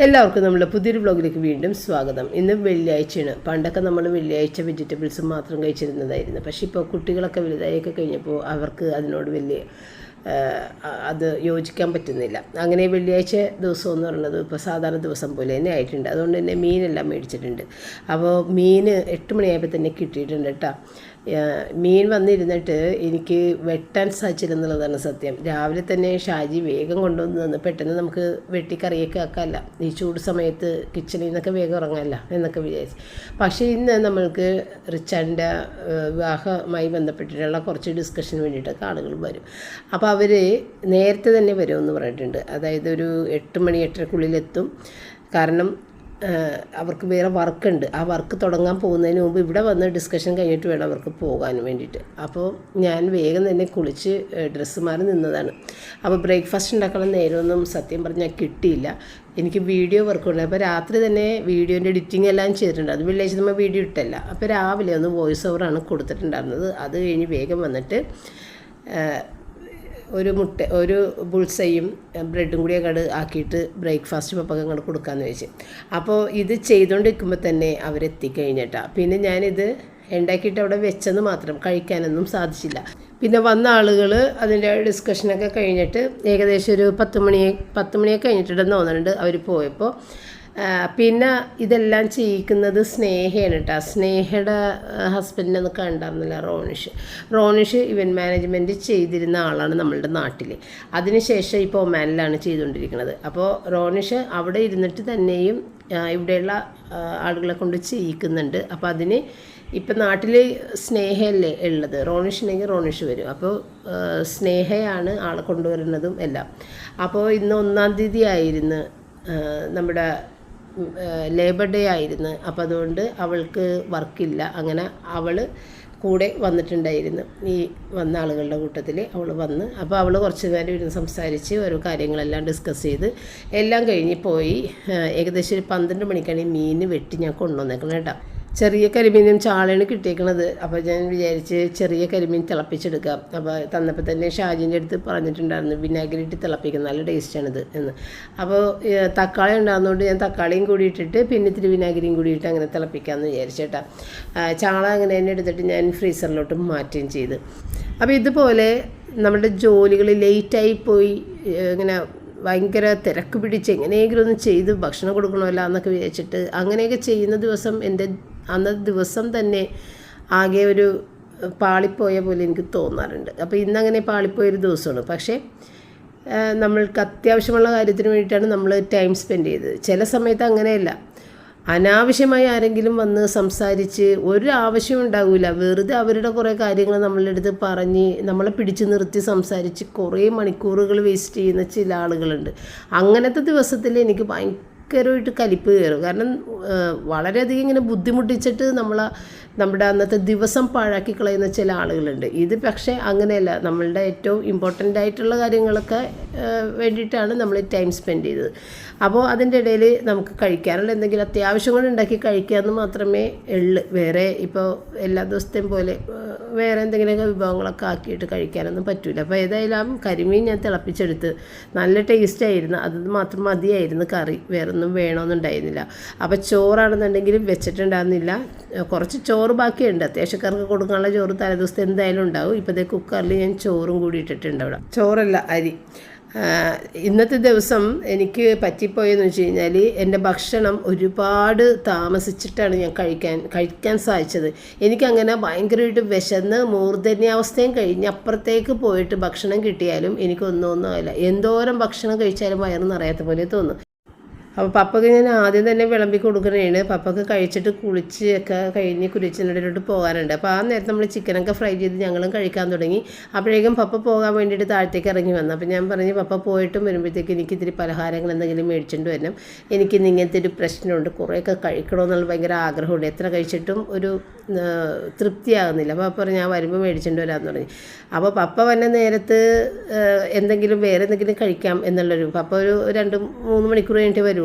എല്ലാവർക്കും നമ്മുടെ പുതിയൊരു വ്ളോഗിലേക്ക് വീണ്ടും സ്വാഗതം. ഇന്ന് വെള്ളിയാഴ്ചയാണ്. പണ്ടൊക്കെ നമ്മൾ വെള്ളിയാഴ്ച വെജിറ്റബിൾസ് മാത്രം കഴിച്ചിരുന്നതായിരുന്നു. പക്ഷേ ഇപ്പോൾ കുട്ടികളൊക്കെ വലുതായൊക്കെ കഴിഞ്ഞപ്പോൾ അവർക്ക് അതിനോട് വലിയ അത് യോജിക്കാൻ പറ്റുന്നില്ല. അങ്ങനെ വെള്ളിയാഴ്ച ദിവസം എന്ന് പറയുന്നത് ഇപ്പോൾ സാധാരണ ദിവസം പോലെ തന്നെ ആയിട്ടുണ്ട്. അതുകൊണ്ട് തന്നെ മീനെല്ലാം മേടിച്ചിട്ടുണ്ട്. അപ്പോൾ മീൻ 8 മണിയായപ്പോൾ തന്നെ കിട്ടിയിട്ടുണ്ട് കേട്ടോ. മീൻ വന്നിരുന്നിട്ട് എനിക്ക് വെട്ടാൻ സാധിച്ചില്ലെന്നുള്ളതാണ് സത്യം. രാവിലെ തന്നെ ഷാജി വേഗം കൊണ്ടുവന്ന് തന്നു. പെട്ടെന്ന് നമുക്ക് വെട്ടിക്കറിയൊക്കെ ആക്കാമല്ല, ഈ ചൂട് സമയത്ത് കിച്ചണിൽ നിന്നൊക്കെ വേഗം ഇറങ്ങാമല്ല എന്നൊക്കെ വിചാരിച്ചു. പക്ഷേ ഇന്ന് നമ്മൾക്ക് റിച്ചാൻ്റെ വിവാഹമായി ബന്ധപ്പെട്ടിട്ടുള്ള കുറച്ച് ഡിസ്കഷന് വേണ്ടിയിട്ടൊക്കെ ആളുകൾ വരും. അപ്പോൾ അവർ നേരത്തെ തന്നെ വരുമെന്ന് പറഞ്ഞിട്ടുണ്ട്. അതായത് ഒരു 8 മണി 8:30-ക്കുള്ളിലെത്തും. കാരണം അവർക്ക് വേറെ വർക്കുണ്ട്. ആ വർക്ക് തുടങ്ങാൻ പോകുന്നതിന് മുമ്പ് ഇവിടെ വന്ന് ഡിസ്കഷൻ കഴിഞ്ഞിട്ട് വേണം അവർക്ക് പോകാൻ വേണ്ടിയിട്ട്. അപ്പോൾ ഞാൻ വേഗം തന്നെ കുളിച്ച് ഡ്രസ്സ് മാറി നിന്നതാണ്. അപ്പോൾ ബ്രേക്ക്ഫാസ്റ്റ് ഉണ്ടാക്കാനുള്ള നേരമൊന്നും സത്യം പറഞ്ഞാൽ കിട്ടിയില്ല. എനിക്ക് വീഡിയോ വർക്കുണ്ട്. അപ്പോൾ രാത്രി തന്നെ വീഡിയോൻ്റെ എഡിറ്റിംഗ് എല്ലാം ചെയ്തിട്ടുണ്ട്. അത് വെള്ളിയാഴ്ച നമ്മൾ വീഡിയോ ഇട്ടല്ല. അപ്പോൾ രാവിലെ ഒന്ന് വോയിസ് ഓവറാണ് കൊടുത്തിട്ടുണ്ടായിരുന്നത്. അത് കഴിഞ്ഞ് വേഗം വന്നിട്ട് ഒരു ബുൾസയും ബ്രെഡും കൂടി അങ്ങോട്ട് ആക്കിയിട്ട് ബ്രേക്ക്ഫാസ്റ്റ് പപ്പക്ക് അങ്ങോട്ട് കൊടുക്കാമെന്ന് വെച്ച്. അപ്പോൾ ഇത് ചെയ്തുകൊണ്ടിരിക്കുമ്പോൾ തന്നെ അവരെത്തിക്കഴിഞ്ഞിട്ടാണ്. പിന്നെ ഞാനിത് ഉണ്ടാക്കിയിട്ട് അവിടെ വെച്ചെന്ന് മാത്രം, കഴിക്കാനൊന്നും സാധിച്ചില്ല. പിന്നെ വന്ന ആളുകൾ അതിൻ്റെ ഡിസ്കഷനൊക്കെ കഴിഞ്ഞിട്ട് ഏകദേശം ഒരു 10 മണിയൊക്കെ കഴിഞ്ഞിട്ടുണ്ടെന്ന് തോന്നുന്നുണ്ട് അവർ പോയപ്പോൾ. പിന്നെ ഇതെല്ലാം ചെയ്യിക്കുന്നത് സ്നേഹയാണ് കേട്ടോ. സ്നേഹയുടെ ഹസ്ബൻഡിനൊന്ന് കണ്ടായിരുന്നില്ല, റോണിഷ് ഇവൻറ്റ് മാനേജ്മെൻറ്റ് ചെയ്തിരുന്ന ആളാണ് നമ്മളുടെ നാട്ടിൽ. അതിനുശേഷം ഇപ്പോൾ ഒമാനിലാണ് ചെയ്തുകൊണ്ടിരിക്കുന്നത്. അപ്പോൾ റോണിഷ് അവിടെ ഇരുന്നിട്ട് തന്നെയും ഇവിടെയുള്ള ആളുകളെ കൊണ്ട് ചെയ്യിക്കുന്നുണ്ട്. അപ്പോൾ അതിന് ഇപ്പം നാട്ടിൽ സ്നേഹയല്ലേ ഉള്ളത്, റോണിഷുണ്ടെങ്കിൽ റോണിഷ് വരും. അപ്പോൾ സ്നേഹയാണ് ആളെ കൊണ്ടുവരുന്നതും എല്ലാം. അപ്പോൾ ഇന്ന് 1-ാം തീയതി ആയിരുന്നു നമ്മുടെ ലേബർ ഡേ ആയിരുന്നു. അപ്പോൾ അതുകൊണ്ട് അവൾക്ക് വർക്കില്ല. അങ്ങനെ അവൾ കൂടെ വന്നിട്ടുണ്ടായിരുന്നു. ഈ വന്ന ആളുകളുടെ കൂട്ടത്തിൽ അവൾ വന്ന്, അപ്പോൾ അവൾ കുറച്ച് നേരം ഇരുന്ന് സംസാരിച്ച് ഓരോ കാര്യങ്ങളെല്ലാം ഡിസ്കസ് ചെയ്ത് എല്ലാം കഴിഞ്ഞ് പോയി. ഏകദേശം ഒരു 12 മണിക്കാണ് ഈ മീൻ വെട്ടി ഞാൻ കൊണ്ടുവന്നേക്കണം കേട്ടോ. ചെറിയ കരിമീനും ചാളയാണ് കിട്ടിയേക്കണത്. അപ്പോൾ ഞാൻ വിചാരിച്ച് ചെറിയ കരിമീൻ തിളപ്പിച്ചെടുക്കാം. അപ്പോൾ തന്നപ്പോൾ തന്നെ ഷാജിൻ്റെ അടുത്ത് പറഞ്ഞിട്ടുണ്ടായിരുന്നു വിനാഗിരിട്ട് തിളപ്പിക്കുന്നത് നല്ല ടേസ്റ്റാണിത് എന്ന്. അപ്പോൾ തക്കാളി ഉണ്ടാകുന്നതുകൊണ്ട് ഞാൻ തക്കാളിയും കൂടി ഇട്ടിട്ട് പിന്നെ ഇത്തിരി വിനാഗിരിയും കൂടി ഇട്ട് അങ്ങനെ തിളപ്പിക്കാമെന്ന് വിചാരിച്ചേട്ടാ. ചാള അങ്ങനെ തന്നെ എടുത്തിട്ട് ഞാൻ ഫ്രീസറിലോട്ട് മാറ്റുകയും ചെയ്ത്. അപ്പോൾ ഇതുപോലെ നമ്മുടെ ജോലികൾ ലേറ്റായി പോയി ഇങ്ങനെ ഭയങ്കര തിരക്ക് പിടിച്ച് എങ്ങനെയെങ്കിലും ഒന്ന് ചെയ്ത് ഭക്ഷണം കൊടുക്കണമല്ലോ എന്നൊക്കെ വിചാരിച്ചിട്ട് അങ്ങനെയൊക്കെ ചെയ്യുന്ന ദിവസം എൻ്റെ അന്നത്തെ ദിവസം തന്നെ ആകെ ഒരു പാളിപ്പോയ പോലെ എനിക്ക് തോന്നാറുണ്ട്. അപ്പോൾ ഇന്നങ്ങനെ പാളിപ്പോയൊരു ദിവസമാണ്. പക്ഷേ നമ്മൾക്ക് അത്യാവശ്യമുള്ള കാര്യത്തിന് വേണ്ടിയിട്ടാണ് നമ്മൾ ടൈം സ്പെൻഡ് ചെയ്തത്. ചില സമയത്ത് അങ്ങനെയല്ല, അനാവശ്യമായി ആരെങ്കിലും വന്ന് സംസാരിച്ച് ഒരു ആവശ്യം ഉണ്ടാവില്ല, വെറുതെ അവരുടെ കുറേ കാര്യങ്ങൾ നമ്മളുടെ അടുത്ത് പറഞ്ഞ് നമ്മളെ പിടിച്ചു നിർത്തി സംസാരിച്ച് കുറേ മണിക്കൂറുകൾ വേസ്റ്റ് ചെയ്യുന്ന ചില ആളുകളുണ്ട്. അങ്ങനത്തെ ദിവസത്തിൽ എനിക്ക് ഭയങ്കരമായിട്ട് കലിപ്പ് കയറും. കാരണം വളരെയധികം ഇങ്ങനെ ബുദ്ധിമുട്ടിച്ചിട്ട് നമ്മുടെ അന്നത്തെ ദിവസം പാഴാക്കി കളയുന്ന ചില ആളുകളുണ്ട്. ഇത് പക്ഷേ അങ്ങനെയല്ല, നമ്മളുടെ ഏറ്റവും ഇമ്പോർട്ടൻ്റ് ആയിട്ടുള്ള കാര്യങ്ങളൊക്കെ വേണ്ടിയിട്ടാണ് നമ്മൾ ടൈം സ്പെൻഡ് ചെയ്തത്. അപ്പോൾ അതിൻ്റെ ഇടയിൽ നമുക്ക് കഴിക്കാനുള്ള എന്തെങ്കിലും അത്യാവശ്യം കൊണ്ട് ഉണ്ടാക്കി കഴിക്കാമെന്ന് മാത്രമേ ഉള്ളൂ. വേറെ ഇപ്പോൾ എല്ലാ ദിവസത്തെയും പോലെ വേറെ എന്തെങ്കിലുമൊക്കെ വിഭവങ്ങളൊക്കെ ആക്കിയിട്ട് കഴിക്കാനൊന്നും പറ്റില്ല. അപ്പോൾ ഏതായാലും കരിമീൻ ഞാൻ തിളപ്പിച്ചെടുത്ത് നല്ല ടേസ്റ്റായിരുന്നു. അത് മാത്രം മതിയായിരുന്നു കറി, വേറൊന്നും വേണമെന്നുണ്ടായിരുന്നില്ല. അപ്പോൾ ചോറാണെന്നുണ്ടെങ്കിലും വെച്ചിട്ടുണ്ടായിരുന്നില്ല. കുറച്ച് ചോറ് ബാക്കിയുണ്ട്, അത്യാവശ്യക്കാർക്ക് കൊടുക്കാനുള്ള ചോറ് തലേദിവസത്തെ എന്തായാലും ഉണ്ടാവും. ഇപ്പോഴത്തെ കുക്കറിൽ ഞാൻ ചോറും കൂടി ഇട്ടിട്ടുണ്ട്. അവിടെ ചോറല്ല, അരി. ഇന്നത്തെ ദിവസം എനിക്ക് പറ്റിപ്പോയെന്ന് വെച്ച് കഴിഞ്ഞാൽ എൻ്റെ ഭക്ഷണം ഒരുപാട് താമസിച്ചിട്ടാണ് ഞാൻ കഴിക്കാൻ സാധിച്ചത്. എനിക്കങ്ങനെ ഭയങ്കരമായിട്ട് വിശന്ന് മൂർധന്യാവസ്ഥയും കഴിഞ്ഞ് അപ്പുറത്തേക്ക് പോയിട്ട് ഭക്ഷണം കിട്ടിയാലും എനിക്കൊന്നും ആയില്ല. എന്തോരം ഭക്ഷണം കഴിച്ചാലും വയറ് നിറയാത്ത പോലെ തോന്നും. അപ്പോൾ പപ്പക്ക് ഞാൻ ആദ്യം തന്നെ വിളമ്പി കൊടുക്കണേണ്. പപ്പക്ക് കഴിച്ചിട്ട് കുളിച്ച് ഒക്കെ കഴിഞ്ഞ് കുരിച്ചിനിടയിലോട്ട് പോകാനുണ്ട്. അപ്പോൾ ആ നേരത്തെ നമ്മൾ ചിക്കനൊക്കെ ഫ്രൈ ചെയ്ത് ഞങ്ങളും കഴിക്കാൻ തുടങ്ങി. അപ്പോഴേക്കും പപ്പ പോകാൻ വേണ്ടിയിട്ട് താഴത്തേക്ക് ഇറങ്ങി വന്നു. അപ്പോൾ ഞാൻ പറഞ്ഞു പപ്പ പോയിട്ടും വരുമ്പോഴത്തേക്ക് എനിക്ക് ഇത്തിരി പലഹാരങ്ങൾ എന്തെങ്കിലും മേടിച്ചിട്ട് വരണം, എനിക്കിന്ന് ഇങ്ങനത്തെ ഒരു പ്രശ്നമുണ്ട്, കുറേയൊക്കെ കഴിക്കണമെന്നുള്ള ഭയങ്കര ആഗ്രഹമുണ്ട്, എത്ര കഴിച്ചിട്ടും ഒരു തൃപ്തിയാകുന്നില്ല. അപ്പോൾ പപ്പ ഞാൻ വരുമ്പോൾ മേടിച്ചിട്ട് വരാമെന്ന് പറഞ്ഞു. അപ്പോൾ പപ്പ വന്ന നേരത്ത് വേറെ എന്തെങ്കിലും കഴിക്കാം എന്നുള്ളൊരു, പപ്പ ഒരു 2-3 മണിക്കൂർ കഴിഞ്ഞിട്ട് വരുള്ളൂ.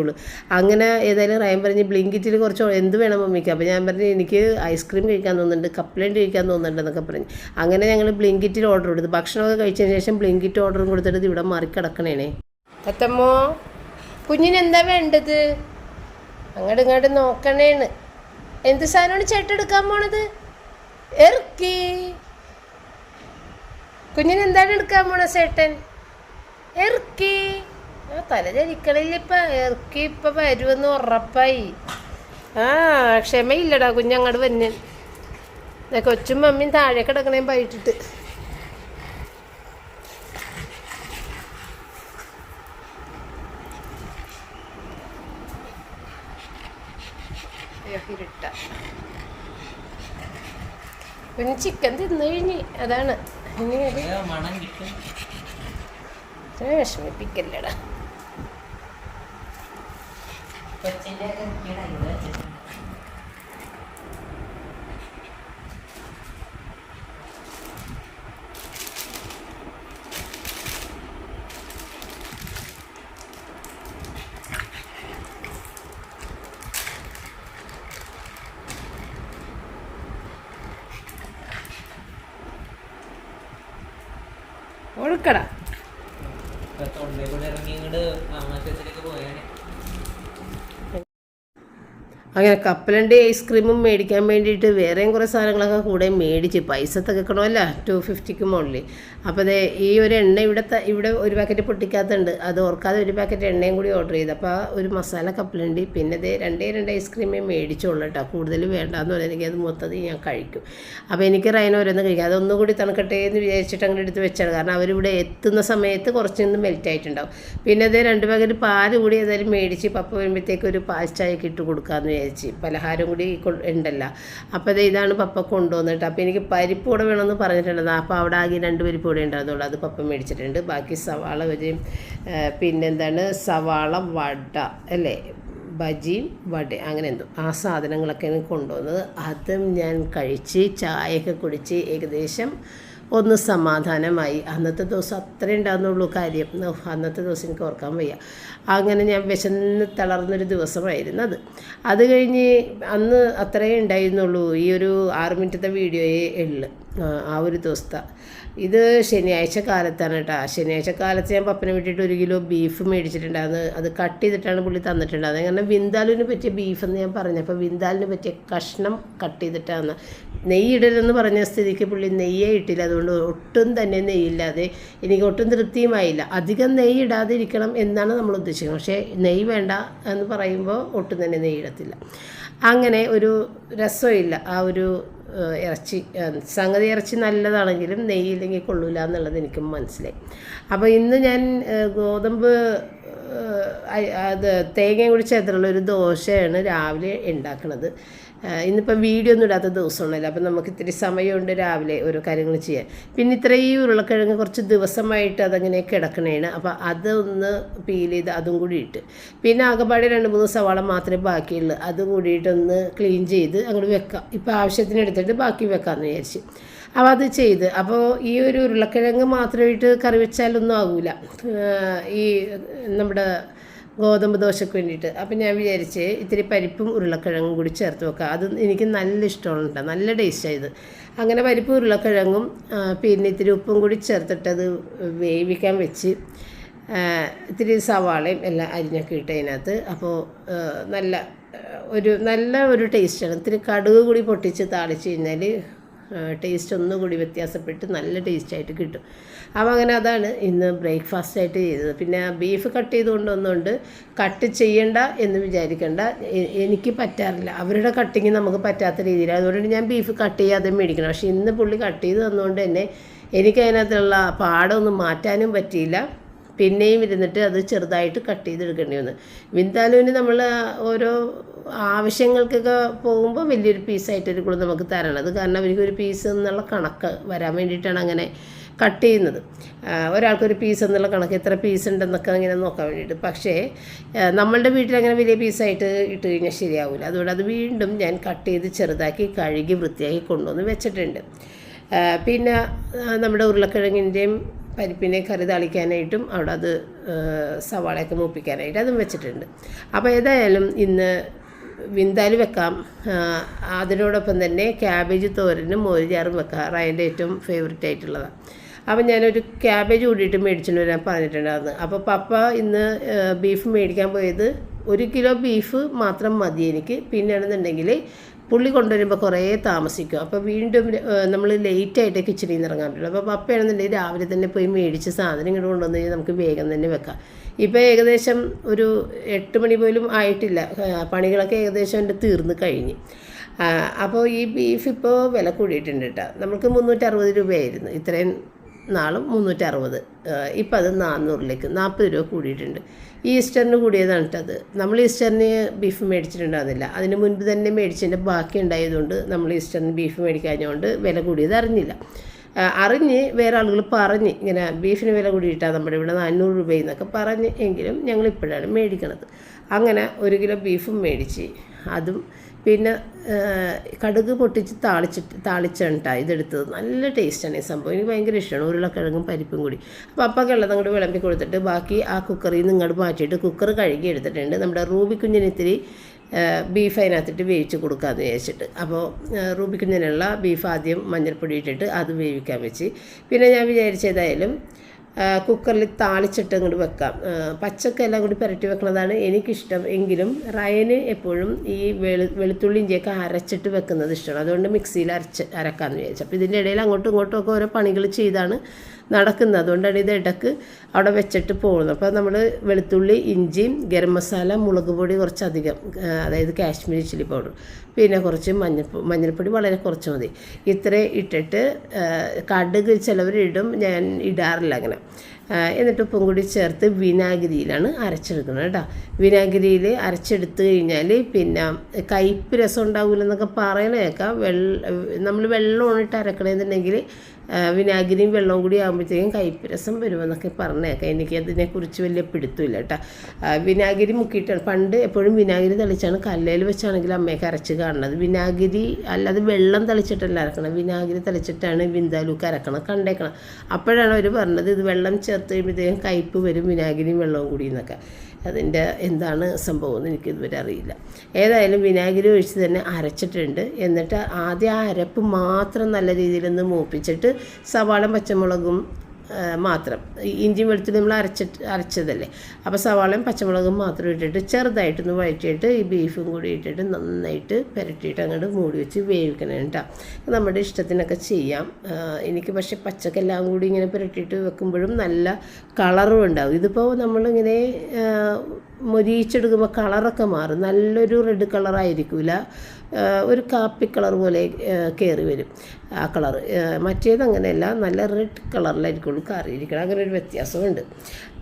അങ്ങനെ ഏതായാലും റയം പറഞ്ഞ് ബ്ലിങ്കിറ്റിൽ കുറച്ച് എന്ത് വേണം മമ്മിക്ക്. അപ്പോൾ ഞാൻ പറഞ്ഞു എനിക്ക് ഐസ്ക്രീം കഴിക്കാൻ തോന്നുന്നുണ്ട്, കപ്പ്ലൈൻറ്റ് കഴിക്കാൻ തോന്നുന്നുണ്ട് എന്നൊക്കെ പറഞ്ഞു. അങ്ങനെ ഞങ്ങൾ ബ്ലിങ്കിറ്റിൽ ഓർഡർ കൊടുത്തു. ഭക്ഷണമൊക്കെ കഴിച്ചതിന് ശേഷം ബ്ലിങ്കിറ്റ് ഓർഡറും കൊടുത്തിട്ട് ഇവിടെ മാറി കിടക്കണേണേ. തത്തമ്മോ കുഞ്ഞിനെന്താ വേണ്ടത്? അങ്ങോട്ട് ഇങ്ങോട്ട് നോക്കണേന്ന്. എന്ത് സാധനമാണ് ചേട്ടൻ എടുക്കാൻ പോണത്? ഇറക്കി. കുഞ്ഞിനെന്താണ് എടുക്കാൻ പോണ ചേട്ടൻ? ഇറക്കി. തല ചലിക്കണില്ല ഇപ്പം. ഇറക്കി ഇപ്പം വരുമെന്ന് ഉറപ്പായി. ക്ഷമയില്ലടാ കുഞ്ഞങ്ങോട്ട് വന്ന്. കൊച്ചും മമ്മിയും താഴെ കിടക്കണേ പോയിട്ടിട്ട്. ഇരുട്ട കുഞ്ഞ് ചിക്കൻ തിന്നു കഴിഞ്ഞ്. അതാണ് ഇനി വിഷമിപ്പിക്കല്ലടാ. ഒഴുക്കടാ. അങ്ങനെ കപ്പലണ്ടി ഐസ്ക്രീമും മേടിക്കാൻ വേണ്ടിയിട്ട് വേറെയും കുറേ സാധനങ്ങളൊക്കെ കൂടെ മേടിച്ച് പൈസ തികക്കണമല്ല 250 മുകളിൽ. അപ്പോൾ അതെ ഈ ഒരു എണ്ണ ഇവിടെ ഒരു പാക്കറ്റ് പൊട്ടിക്കാത്തുണ്ട്. അത് ഓർക്കാതെ ഒരു പാക്കറ്റ് എണ്ണയും കൂടി ഓർഡർ ചെയ്ത്. അപ്പോൾ ഒരു മസാല കപ്പലണ്ടി പിന്നെ അതേ രണ്ട് ഐസ്ക്രീമേ മേടിച്ചോളൂ കേട്ടോ. കൂടുതൽ വേണ്ടാന്ന് പറഞ്ഞാൽ എനിക്ക് അത് മൊത്തത്തിൽ ഞാൻ കഴിക്കും. അപ്പോൾ എനിക്ക് റൈന ഓരോന്ന് കഴിക്കാം. അതൊന്നും കൂടി തണുക്കട്ടെ എന്ന് വിചാരിച്ചിട്ട് അങ്ങോട്ട് എടുത്ത് വെച്ചാണ്. കാരണം അവരിവിടെ എത്തുന്ന സമയത്ത് കുറച്ചൊന്നും മെൽറ്റ് ആയിട്ടുണ്ടാവും. പിന്നെ അതേ 2 പാക്കറ്റ് പാൽ കൂടി ഏതായാലും മേടിച്ച് പപ്പ വരുമ്പോഴത്തേക്ക് ഒരു പാൽ ചായക്ക് ഇട്ട് കൊടുക്കാമെന്ന് വിചാരിച്ച്. പലഹാരം കൂടി ഉണ്ടല്ലോ. അപ്പോൾ അത് ഇതാണ് പപ്പ കൊണ്ടുവന്നിട്ട്. അപ്പോൾ എനിക്ക് പരിപ്പ് കൂടെ വേണമെന്ന് പറഞ്ഞിട്ടുണ്ടായിരുന്നു. അപ്പോൾ അവിടെ ആകെ 2 പരിപ്പ് കൂടെ ഉണ്ടായിരുന്നുള്ളൂ. അത് പപ്പ മേടിച്ചിട്ടുണ്ട്. ബാക്കി സവാള ഒരു പിന്നെന്താണ് സവാള വട അല്ലേ, ബജിയും വട അങ്ങനെ എന്തോ ആ സാധനങ്ങളൊക്കെയാണ് കൊണ്ടുവന്നത്. അതും ഞാൻ കഴിച്ച് ചായയൊക്കെ കുടിച്ച് ഏകദേശം ഒന്ന് സമാധാനമായി. അന്നത്തെ ദിവസം അത്രേ ഉണ്ടാകുന്നുള്ളൂ കാര്യം. അന്നത്തെ ദിവസം എനിക്ക് ഓർക്കാൻ വയ്യ. അങ്ങനെ ഞാൻ വിശന്ന് തളർന്നൊരു ദിവസമായിരുന്നു അത് കഴിഞ്ഞ് അന്ന് അത്രയേ ഉണ്ടായിരുന്നുള്ളൂ. ഈ ഒരു 6 മിനിറ്റത്തെ വീഡിയോയെ ഉള്ളു ആ ഒരു ദിവസത്തെ. ഇത് ശനിയാഴ്ച കാലത്താണ് കേട്ടോ. ശനിയാഴ്ച കാലത്ത് ഞാൻ പപ്പനെ വിട്ടിട്ട് 1 കിലോ ബീഫ് മേടിച്ചിട്ടുണ്ടായിരുന്നു. അത് കട്ട് ചെയ്തിട്ടാണ് പുള്ളി തന്നിട്ടുണ്ടായിരുന്നത്. അങ്ങനെ വിന്താലിന് പറ്റിയ ബീഫെന്ന് ഞാൻ പറഞ്ഞപ്പോൾ വിന്താലിന് പറ്റിയ കഷ്ണം കട്ട് ചെയ്തിട്ടാണ്. നെയ്യിടലെന്ന് പറഞ്ഞ സ്ഥിതിക്ക് പുള്ളി നെയ്യേ ഇട്ടില്ല. അതുകൊണ്ട് ഒട്ടും തന്നെ നെയ്യില്ലാതെ എനിക്ക് ഒട്ടും തൃപ്തിയുമായില്ല. അധികം നെയ്യ് ഇടാതെ ഇരിക്കണം എന്നാണ് നമ്മൾ ഉദ്ദേശിക്കുന്നത്. പക്ഷേ നെയ്യ് വേണ്ട എന്ന് പറയുമ്പോൾ ഒട്ടും തന്നെ നെയ്യിടത്തില്ല. അങ്ങനെ ഒരു രസമില്ല ആ ഒരു ഇറച്ചി. സംഗതി ഇറച്ചി നല്ലതാണെങ്കിലും നെയ്യില്ലെങ്കിൽ കൊള്ളില്ല എന്നുള്ളത് എനിക്കും മനസ്സിലായി. അപ്പോൾ ഇന്ന് ഞാൻ ഗോതമ്പ് തേങ്ങയും കൂടി ചേർത്തുള്ള ഒരു ദോശയാണ് രാവിലെ ഉണ്ടാക്കുന്നത്. ഇന്നിപ്പോൾ വീഡിയോ ഒന്നും ഇടാത്ത ദിവസമാണല്ലോ. അപ്പം നമുക്ക് ഇത്തിരി സമയമുണ്ട് രാവിലെ ഓരോ കാര്യങ്ങൾ ചെയ്യാൻ. പിന്നെ ഇത്രയും ഉരുളക്കിഴങ്ങ് കുറച്ച് ദിവസമായിട്ട് അതങ്ങനെ കിടക്കണേണ്. അപ്പോൾ അതൊന്ന് പീൽ ചെയ്ത് അതും കൂടി ഇട്ട് പിന്നെ ആകെപ്പാടെ 2-3 സവാള മാത്രമേ ബാക്കിയുള്ളൂ. അതും കൂടിയിട്ടൊന്ന് ക്ലീൻ ചെയ്ത് അങ്ങോട്ട് വെക്കാം. ഇപ്പോൾ ആവശ്യത്തിന് എടുത്തിട്ട് ബാക്കി വെക്കാമെന്ന് വിചാരിച്ച്. അപ്പോൾ അത് ചെയ്ത് അപ്പോൾ ഈ ഒരു ഉരുളക്കിഴങ്ങ് മാത്രമായിട്ട് കറി വെച്ചാലൊന്നും ആകില്ല ഈ നമ്മുടെ ഗോതമ്പ് ദോശയ്ക്ക് വേണ്ടിയിട്ട്. അപ്പം ഞാൻ വിചാരിച്ച് ഇത്തിരി പരിപ്പും ഉരുളക്കിഴങ്ങും കൂടി ചേർത്ത് വെക്കാം. അത് എനിക്ക് നല്ല ഇഷ്ടമാണ് കേട്ടോ. നല്ല ടേസ്റ്റായത്. അങ്ങനെ പരിപ്പും ഉരുളക്കിഴങ്ങും പിന്നെ ഇത്തിരി ഉപ്പും കൂടി ചേർത്തിട്ടത് വേവിക്കാൻ വെച്ച് ഇത്തിരി സവാളയും എല്ലാം അരിഞ്ഞൊക്കെ ഇട്ട് അതിനകത്ത്. അപ്പോൾ നല്ല ഒരു ടേസ്റ്റാണ്. ഇത്തിരി കടുക് കൂടി പൊട്ടിച്ച് താളിച്ച് കഴിഞ്ഞാൽ ടേസ്റ്റ് ഒന്നുകൂടി വ്യത്യാസപ്പെട്ട് നല്ല ടേസ്റ്റായിട്ട് കിട്ടും. അപ്പോൾ അങ്ങനെ അതാണ് ഇന്ന് ബ്രേക്ക്ഫാസ്റ്റായിട്ട് ചെയ്തത്. പിന്നെ ബീഫ് കട്ട് ചെയ്ത് കൊണ്ടുവന്നുകൊണ്ട് കട്ട് ചെയ്യണ്ട എന്ന് വിചാരിക്കേണ്ട, എനിക്ക് പറ്റാറില്ല. അവരുടെ കട്ടിങ് നമുക്ക് പറ്റാത്ത രീതിയിൽ. അതുകൊണ്ട് ഞാൻ ബീഫ് കട്ട് ചെയ്യാതെ മേടിക്കണം. പക്ഷേ ഇന്ന് പുള്ളി കട്ട് ചെയ്ത് തന്നുകൊണ്ട് തന്നെ എനിക്കതിനകത്തുള്ള പാടമൊന്നും മാറ്റാനും പറ്റിയില്ല. പിന്നെയും ഇരുന്നിട്ട് അത് ചെറുതായിട്ട് കട്ട് ചെയ്തെടുക്കേണ്ടി വന്നു. വിന്താലുവിന് നമ്മൾ ഓരോ ആവശ്യങ്ങൾക്കൊക്കെ പോകുമ്പോൾ വലിയൊരു പീസായിട്ടൊരു കൂടെ നമുക്ക് തരണത്. കാരണം അവർക്കൊരു പീസ് എന്നുള്ള കണക്ക് വരാൻ വേണ്ടിയിട്ടാണ് അങ്ങനെ കട്ട് ചെയ്യുന്നത്. ഒരാൾക്കൊരു പീസ് എന്നുള്ള കണക്ക് എത്ര പീസ് ഉണ്ടെന്നൊക്കെ അങ്ങനെ നോക്കാൻ വേണ്ടിയിട്ട്. പക്ഷേ നമ്മളുടെ വീട്ടിലങ്ങനെ വലിയ പീസായിട്ട് ഇട്ട് കഴിഞ്ഞാൽ ശരിയാവില്ല. അതുകൊണ്ട് അത് വീണ്ടും ഞാൻ കട്ട് ചെയ്ത് ചെറുതാക്കി കഴുകി വൃത്തിയാക്കി കൊണ്ടുവന്ന് വെച്ചിട്ടുണ്ട്. പിന്നെ നമ്മുടെ ഉരുളക്കിഴങ്ങിൻ്റെയും പരിപ്പിനെ കറി താളിക്കാനായിട്ടും അവിടെ അത് സവാളയൊക്കെ മൂപ്പിക്കാനായിട്ട് അതും വെച്ചിട്ടുണ്ട്. അപ്പോൾ ഏതായാലും ഇന്ന് വിന്താല് വെക്കാം. അതിനോടൊപ്പം തന്നെ ക്യാബേജ് തോരനും മോരുചാറും വെക്കാം. റയൻ്റെ ഏറ്റവും ഫേവററ്റ് ആയിട്ടുള്ളതാണ്. അപ്പം ഞാനൊരു ക്യാബേജ് കൂടിയിട്ട് മേടിച്ചുകൊണ്ട് വരാൻ പറഞ്ഞിട്ടുണ്ടായിരുന്നു. അപ്പോൾ പപ്പ ഇന്ന് ബീഫ് മേടിക്കാൻ പോയത് 1 കിലോ ബീഫ് മാത്രം മതി എനിക്ക്. പിന്നെയാണെന്നുണ്ടെങ്കിൽ പുള്ളി കൊണ്ടുവരുമ്പോൾ കുറേ താമസിക്കും. അപ്പോൾ വീണ്ടും നമ്മൾ ലേറ്റായിട്ട് കിച്ചണിൽ നിന്ന് ഇറങ്ങാൻ പറ്റുള്ളൂ. അപ്പോൾ പപ്പയാണെന്നുണ്ടെങ്കിൽ രാവിലെ തന്നെ പോയി മേടിച്ച് സാധനം ഇങ്ങോട്ട് കൊണ്ടുവന്ന് കഴിഞ്ഞാൽ നമുക്ക് വേഗം തന്നെ വെക്കാം. ഇപ്പോൾ ഏകദേശം ഒരു 8 മണി പോലും ആയിട്ടില്ല, പണികളൊക്കെ ഏകദേശം എൻ്റെ തീർന്ന് കഴിഞ്ഞ്. അപ്പോൾ ഈ ബീഫ് ഇപ്പോൾ വില കൂടിയിട്ടുണ്ട് കേട്ടോ. നമുക്ക് 360 രൂപയായിരുന്നു ഇത്രയും നാളും, 360. ഇപ്പം അത് 400ലേക്ക് 40 രൂപ കൂടിയിട്ടുണ്ട്. ഈസ്റ്ററിന് കൂടിയതാണ് കേട്ടത്. നമ്മൾ ഈസ്റ്ററിന് ബീഫ് മേടിച്ചിട്ടുണ്ടാകുന്നില്ല, അതിന് മുൻപ് തന്നെ മേടിച്ചതിൻ്റെ ബാക്കി ഉണ്ടായതുകൊണ്ട് നമ്മൾ ഈസ്റ്ററിന് ബീഫ് മേടിക്കാഞ്ഞുകൊണ്ട് വില കൂടിയത് അറിഞ്ഞ് വേറെ ആളുകൾ പറഞ്ഞ് ഇങ്ങനെ ബീഫിന് വില കൂടിയിട്ടാണ് നമ്മുടെ ഇവിടെ 400 രൂപയെന്നൊക്കെ പറഞ്ഞ്, എങ്കിലും ഞങ്ങൾ ഇപ്പോഴാണ് മേടിക്കണത്. അങ്ങനെ 1 കിലോ ബീഫും മേടിച്ച്, അതും പിന്നെ കടുക് പൊട്ടിച്ച് താളിച്ചാണ് കേട്ടോ ഇതെടുത്തത്. നല്ല ടേസ്റ്റാണ് ഈ സംഭവം, എനിക്ക് ഭയങ്കര ഇഷ്ടമാണ്. ഉരുളക്കിഴങ്ങും പരിപ്പും കൂടി. അപ്പോൾ അപ്പക്കുള്ളത് അങ്ങോട്ട് വിളമ്പി കൊടുത്തിട്ട് ബാക്കി ആ കുക്കറിൽ നിന്ന് ഇങ്ങോട്ട് മാറ്റിയിട്ട് കുക്കർ കഴുകി എടുത്തിട്ടുണ്ട്. നമ്മുടെ റൂബി കുഞ്ഞിന് ഇത്തിരി ബീഫ് അതിനകത്തിട്ട് വേവിച്ച് കൊടുക്കാമെന്ന് വിചാരിച്ചിട്ട്. അപ്പോൾ റൂബി കുഞ്ഞിനുള്ള ബീഫ് ആദ്യം മഞ്ഞൾപ്പൊടി ഇട്ടിട്ട് അത് വേവിക്കാൻ വെച്ച്. പിന്നെ ഞാൻ വിചാരിച്ചതായാലും കുക്കറിൽ താളിച്ചിട്ട് അങ്ങോട്ട് വെക്കാം. പച്ചക്കെല്ലാം കൂടി പുരട്ടി വെക്കുന്നതാണ് എനിക്കിഷ്ടം. എങ്കിലും റയന് എപ്പോഴും ഈ വെളുത്തുള്ളി ഇഞ്ചിയൊക്കെ അരച്ചിട്ട് വെക്കുന്നത് ഇഷ്ടമാണ്. അതുകൊണ്ട് മിക്സിയിൽ അരക്കാമെന്ന് വിചാരിച്ചു. അപ്പോൾ ഇതിൻ്റെ ഇടയിൽ അങ്ങോട്ടും ഇങ്ങോട്ടും ഒക്കെ ഓരോ പണികൾ ചെയ്താണ് നടക്കുന്നത്. അതുകൊണ്ടാണ് ഇത് ഇടയ്ക്ക് അവിടെ വെച്ചിട്ട് പോകുന്നത്. അപ്പോൾ നമ്മൾ വെളുത്തുള്ളി, ഇഞ്ചിയും, ഗരം മസാല, മുളക് പൊടി കുറച്ചധികം, അതായത് കാശ്മീരി ചില്ലി പൗഡർ, പിന്നെ കുറച്ച് മഞ്ഞൾപ്പൊടി വളരെ കുറച്ച് മതി. ഇത്രയും ഇട്ടിട്ട് കടുക് ചിലവരിടും, ഞാൻ ഇടാറില്ല അങ്ങനെ. എന്നിട്ട് ഉപ്പും കൂടി ചേർത്ത് വിനാഗിരിയിലാണ് അരച്ചെടുക്കുന്നത് കേട്ടോ. വിനാഗിരിയിൽ അരച്ചെടുത്ത് കഴിഞ്ഞാൽ പിന്നെ കയ്പ്പ് രസം ഉണ്ടാവില്ലെന്നൊക്കെ പറയണേക്കാം. നമ്മൾ വെള്ളമാണ് ഇട്ട് അരക്കണമെന്നുണ്ടെങ്കിൽ വിനാഗിരിയും വെള്ളവും കൂടി ആകുമ്പോഴത്തേക്കും കയ്പ്പ് രസം വരുമെന്നൊക്കെ പറഞ്ഞേക്കാം. എനിക്ക് അതിനെക്കുറിച്ച് വലിയ പിടുത്തമില്ല കേട്ടോ. വിനാഗിരി മുക്കിയിട്ടാണ് പണ്ട് എപ്പോഴും വിനാഗിരി തളിച്ചാണ് കല്ലേൽ വെച്ചാണെങ്കിൽ അമ്മയൊക്കെ അരച്ച് കാണുന്നത്. വിനാഗിരി അല്ലാതെ വെള്ളം തളിച്ചിട്ടല്ല അരക്കണം, വിനാഗിരി തളിച്ചിട്ടാണ് വിന്താലൂക്ക് അരക്കണം കണ്ടേക്കണം. അപ്പോഴാണ് അവർ പറഞ്ഞത് ഇത് വെള്ളം ചേർത്ത് കഴിയുമ്പോഴത്തേക്കും കയ്പ്പ് വരും വിനാഗിരിയും വെള്ളവും കൂടി എന്നൊക്കെ. അതിൻ്റെ എന്താണ് സംഭവം എന്ന് എനിക്കിതുവരെ അറിയില്ല. ഏതായാലും വിനാഗിരി ഒഴിച്ച് തന്നെ അരച്ചിട്ടുണ്ട്. എന്നിട്ട് ആദ്യം ആ അരപ്പ് മാത്രം നല്ല രീതിയിലൊന്ന് മൂപ്പിച്ചിട്ട് സവാളയും പച്ചമുളകും മാത്രം, ഇഞ്ചിയും വെളുത്തുള്ളി നമ്മൾ അരച്ചതല്ലേ, അപ്പോൾ സവാളയും പച്ചമുളകും മാത്രം ഇട്ടിട്ട് ചെറുതായിട്ടൊന്ന് വഴറ്റിയിട്ട് ഈ ബീഫും കൂടി ഇട്ടിട്ട് നന്നായിട്ട് പുരട്ടിയിട്ട് അങ്ങോട്ട് മൂടി വെച്ച് വേവിക്കണം കേട്ടോ. നമ്മുടെ ഇഷ്ടത്തിനൊക്കെ ചെയ്യാം. എനിക്ക് പക്ഷേ പച്ചക്കെല്ലാം കൂടി ഇങ്ങനെ പുരട്ടിയിട്ട് വെക്കുമ്പോഴും നല്ല കളറും ഉണ്ടാവും. ഇതിപ്പോൾ നമ്മളിങ്ങനെ മൊരിയിച്ചെടുക്കുമ്പോൾ കളറൊക്കെ മാറും. നല്ലൊരു റെഡ് കളറായിരിക്കില്ല, ഒരു കാപ്പി കളർ പോലെ കയറി വരും ആ കളർ. മറ്റേതങ്ങനെയല്ല, നല്ല റെഡ് കളറിലായിരിക്കുള്ളൂ കറി ഇരിക്കണം. അങ്ങനെ ഒരു വ്യത്യാസമുണ്ട്.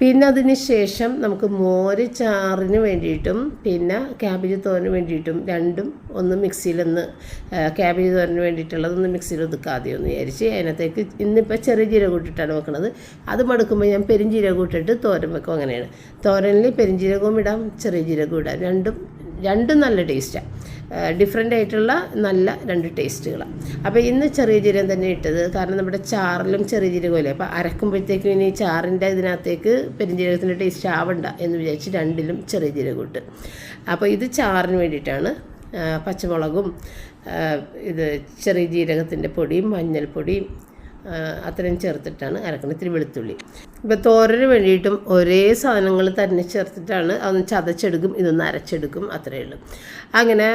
പിന്നെ അതിന് ശേഷം നമുക്ക് മോര് ചാറിന് വേണ്ടിയിട്ടും പിന്നെ ക്യാബേജ് തോരന് വേണ്ടിയിട്ടും രണ്ടും ഒന്ന് മിക്സിയിലൊന്ന്, ക്യാബേജ് തോരന് വേണ്ടിയിട്ടുള്ളതൊന്ന് മിക്സിയിൽ ഒതുക്കാതെ ഒന്ന് വിചാരിച്ച് അതിനകത്തേക്ക് ഇന്നിപ്പോൾ ചെറിയ ജീരകം ഇട്ടിട്ടാണ് വെക്കുന്നത്. അത് മടുക്കുമ്പോൾ ഞാൻ പെരുംജീരകം ഇട്ടിട്ട് തോരൻ വെക്കും. അങ്ങനെയാണ്. തോരനിൽ പെരുംജീരകവും ഇടാം, ചെറിയ ജീരകവും ഇടാം. രണ്ടും നല്ല ടേസ്റ്റാണ്. ഡിഫറെൻ്റ് ആയിട്ടുള്ള നല്ല 2 ടേസ്റ്റുകളാണ്. അപ്പോൾ ഇന്ന് ചെറിയ ജീരകം തന്നെ ഇട്ടത്, കാരണം നമ്മുടെ ചാറിലും ചെറിയ ജീരകമല്ലേ, അപ്പോൾ അരക്കുമ്പോഴത്തേക്കും ഇനി ചാറിൻ്റെ ഇതിനകത്തേക്ക് പെരുംജീരകത്തിൻ്റെ ടേസ്റ്റ് ആവണ്ട എന്ന് വിചാരിച്ച് 2ലും ചെറിയ ജീരകം ഇട്ട്. അപ്പോൾ ഇത് ചാറിന് വേണ്ടിയിട്ടാണ്. പച്ചമുളകും ഇത് ചെറിയ ജീരകത്തിൻ്റെ പൊടിയും മഞ്ഞൾപ്പൊടിയും അത്രയും ചേർത്തിട്ടാണ് അരക്കുന്നത്. ഇത്തിരി വെളുത്തുള്ളി. ഇപ്പോൾ തോരന് വേണ്ടിയിട്ടും ഒരേ സാധനങ്ങൾ തന്നെ ചേർത്തിട്ടാണ് അതൊന്ന് ചതച്ചെടുക്കും, ഇതൊന്ന് അരച്ചെടുക്കും, അത്രയേ ഉള്ളൂ. അങ്ങനെ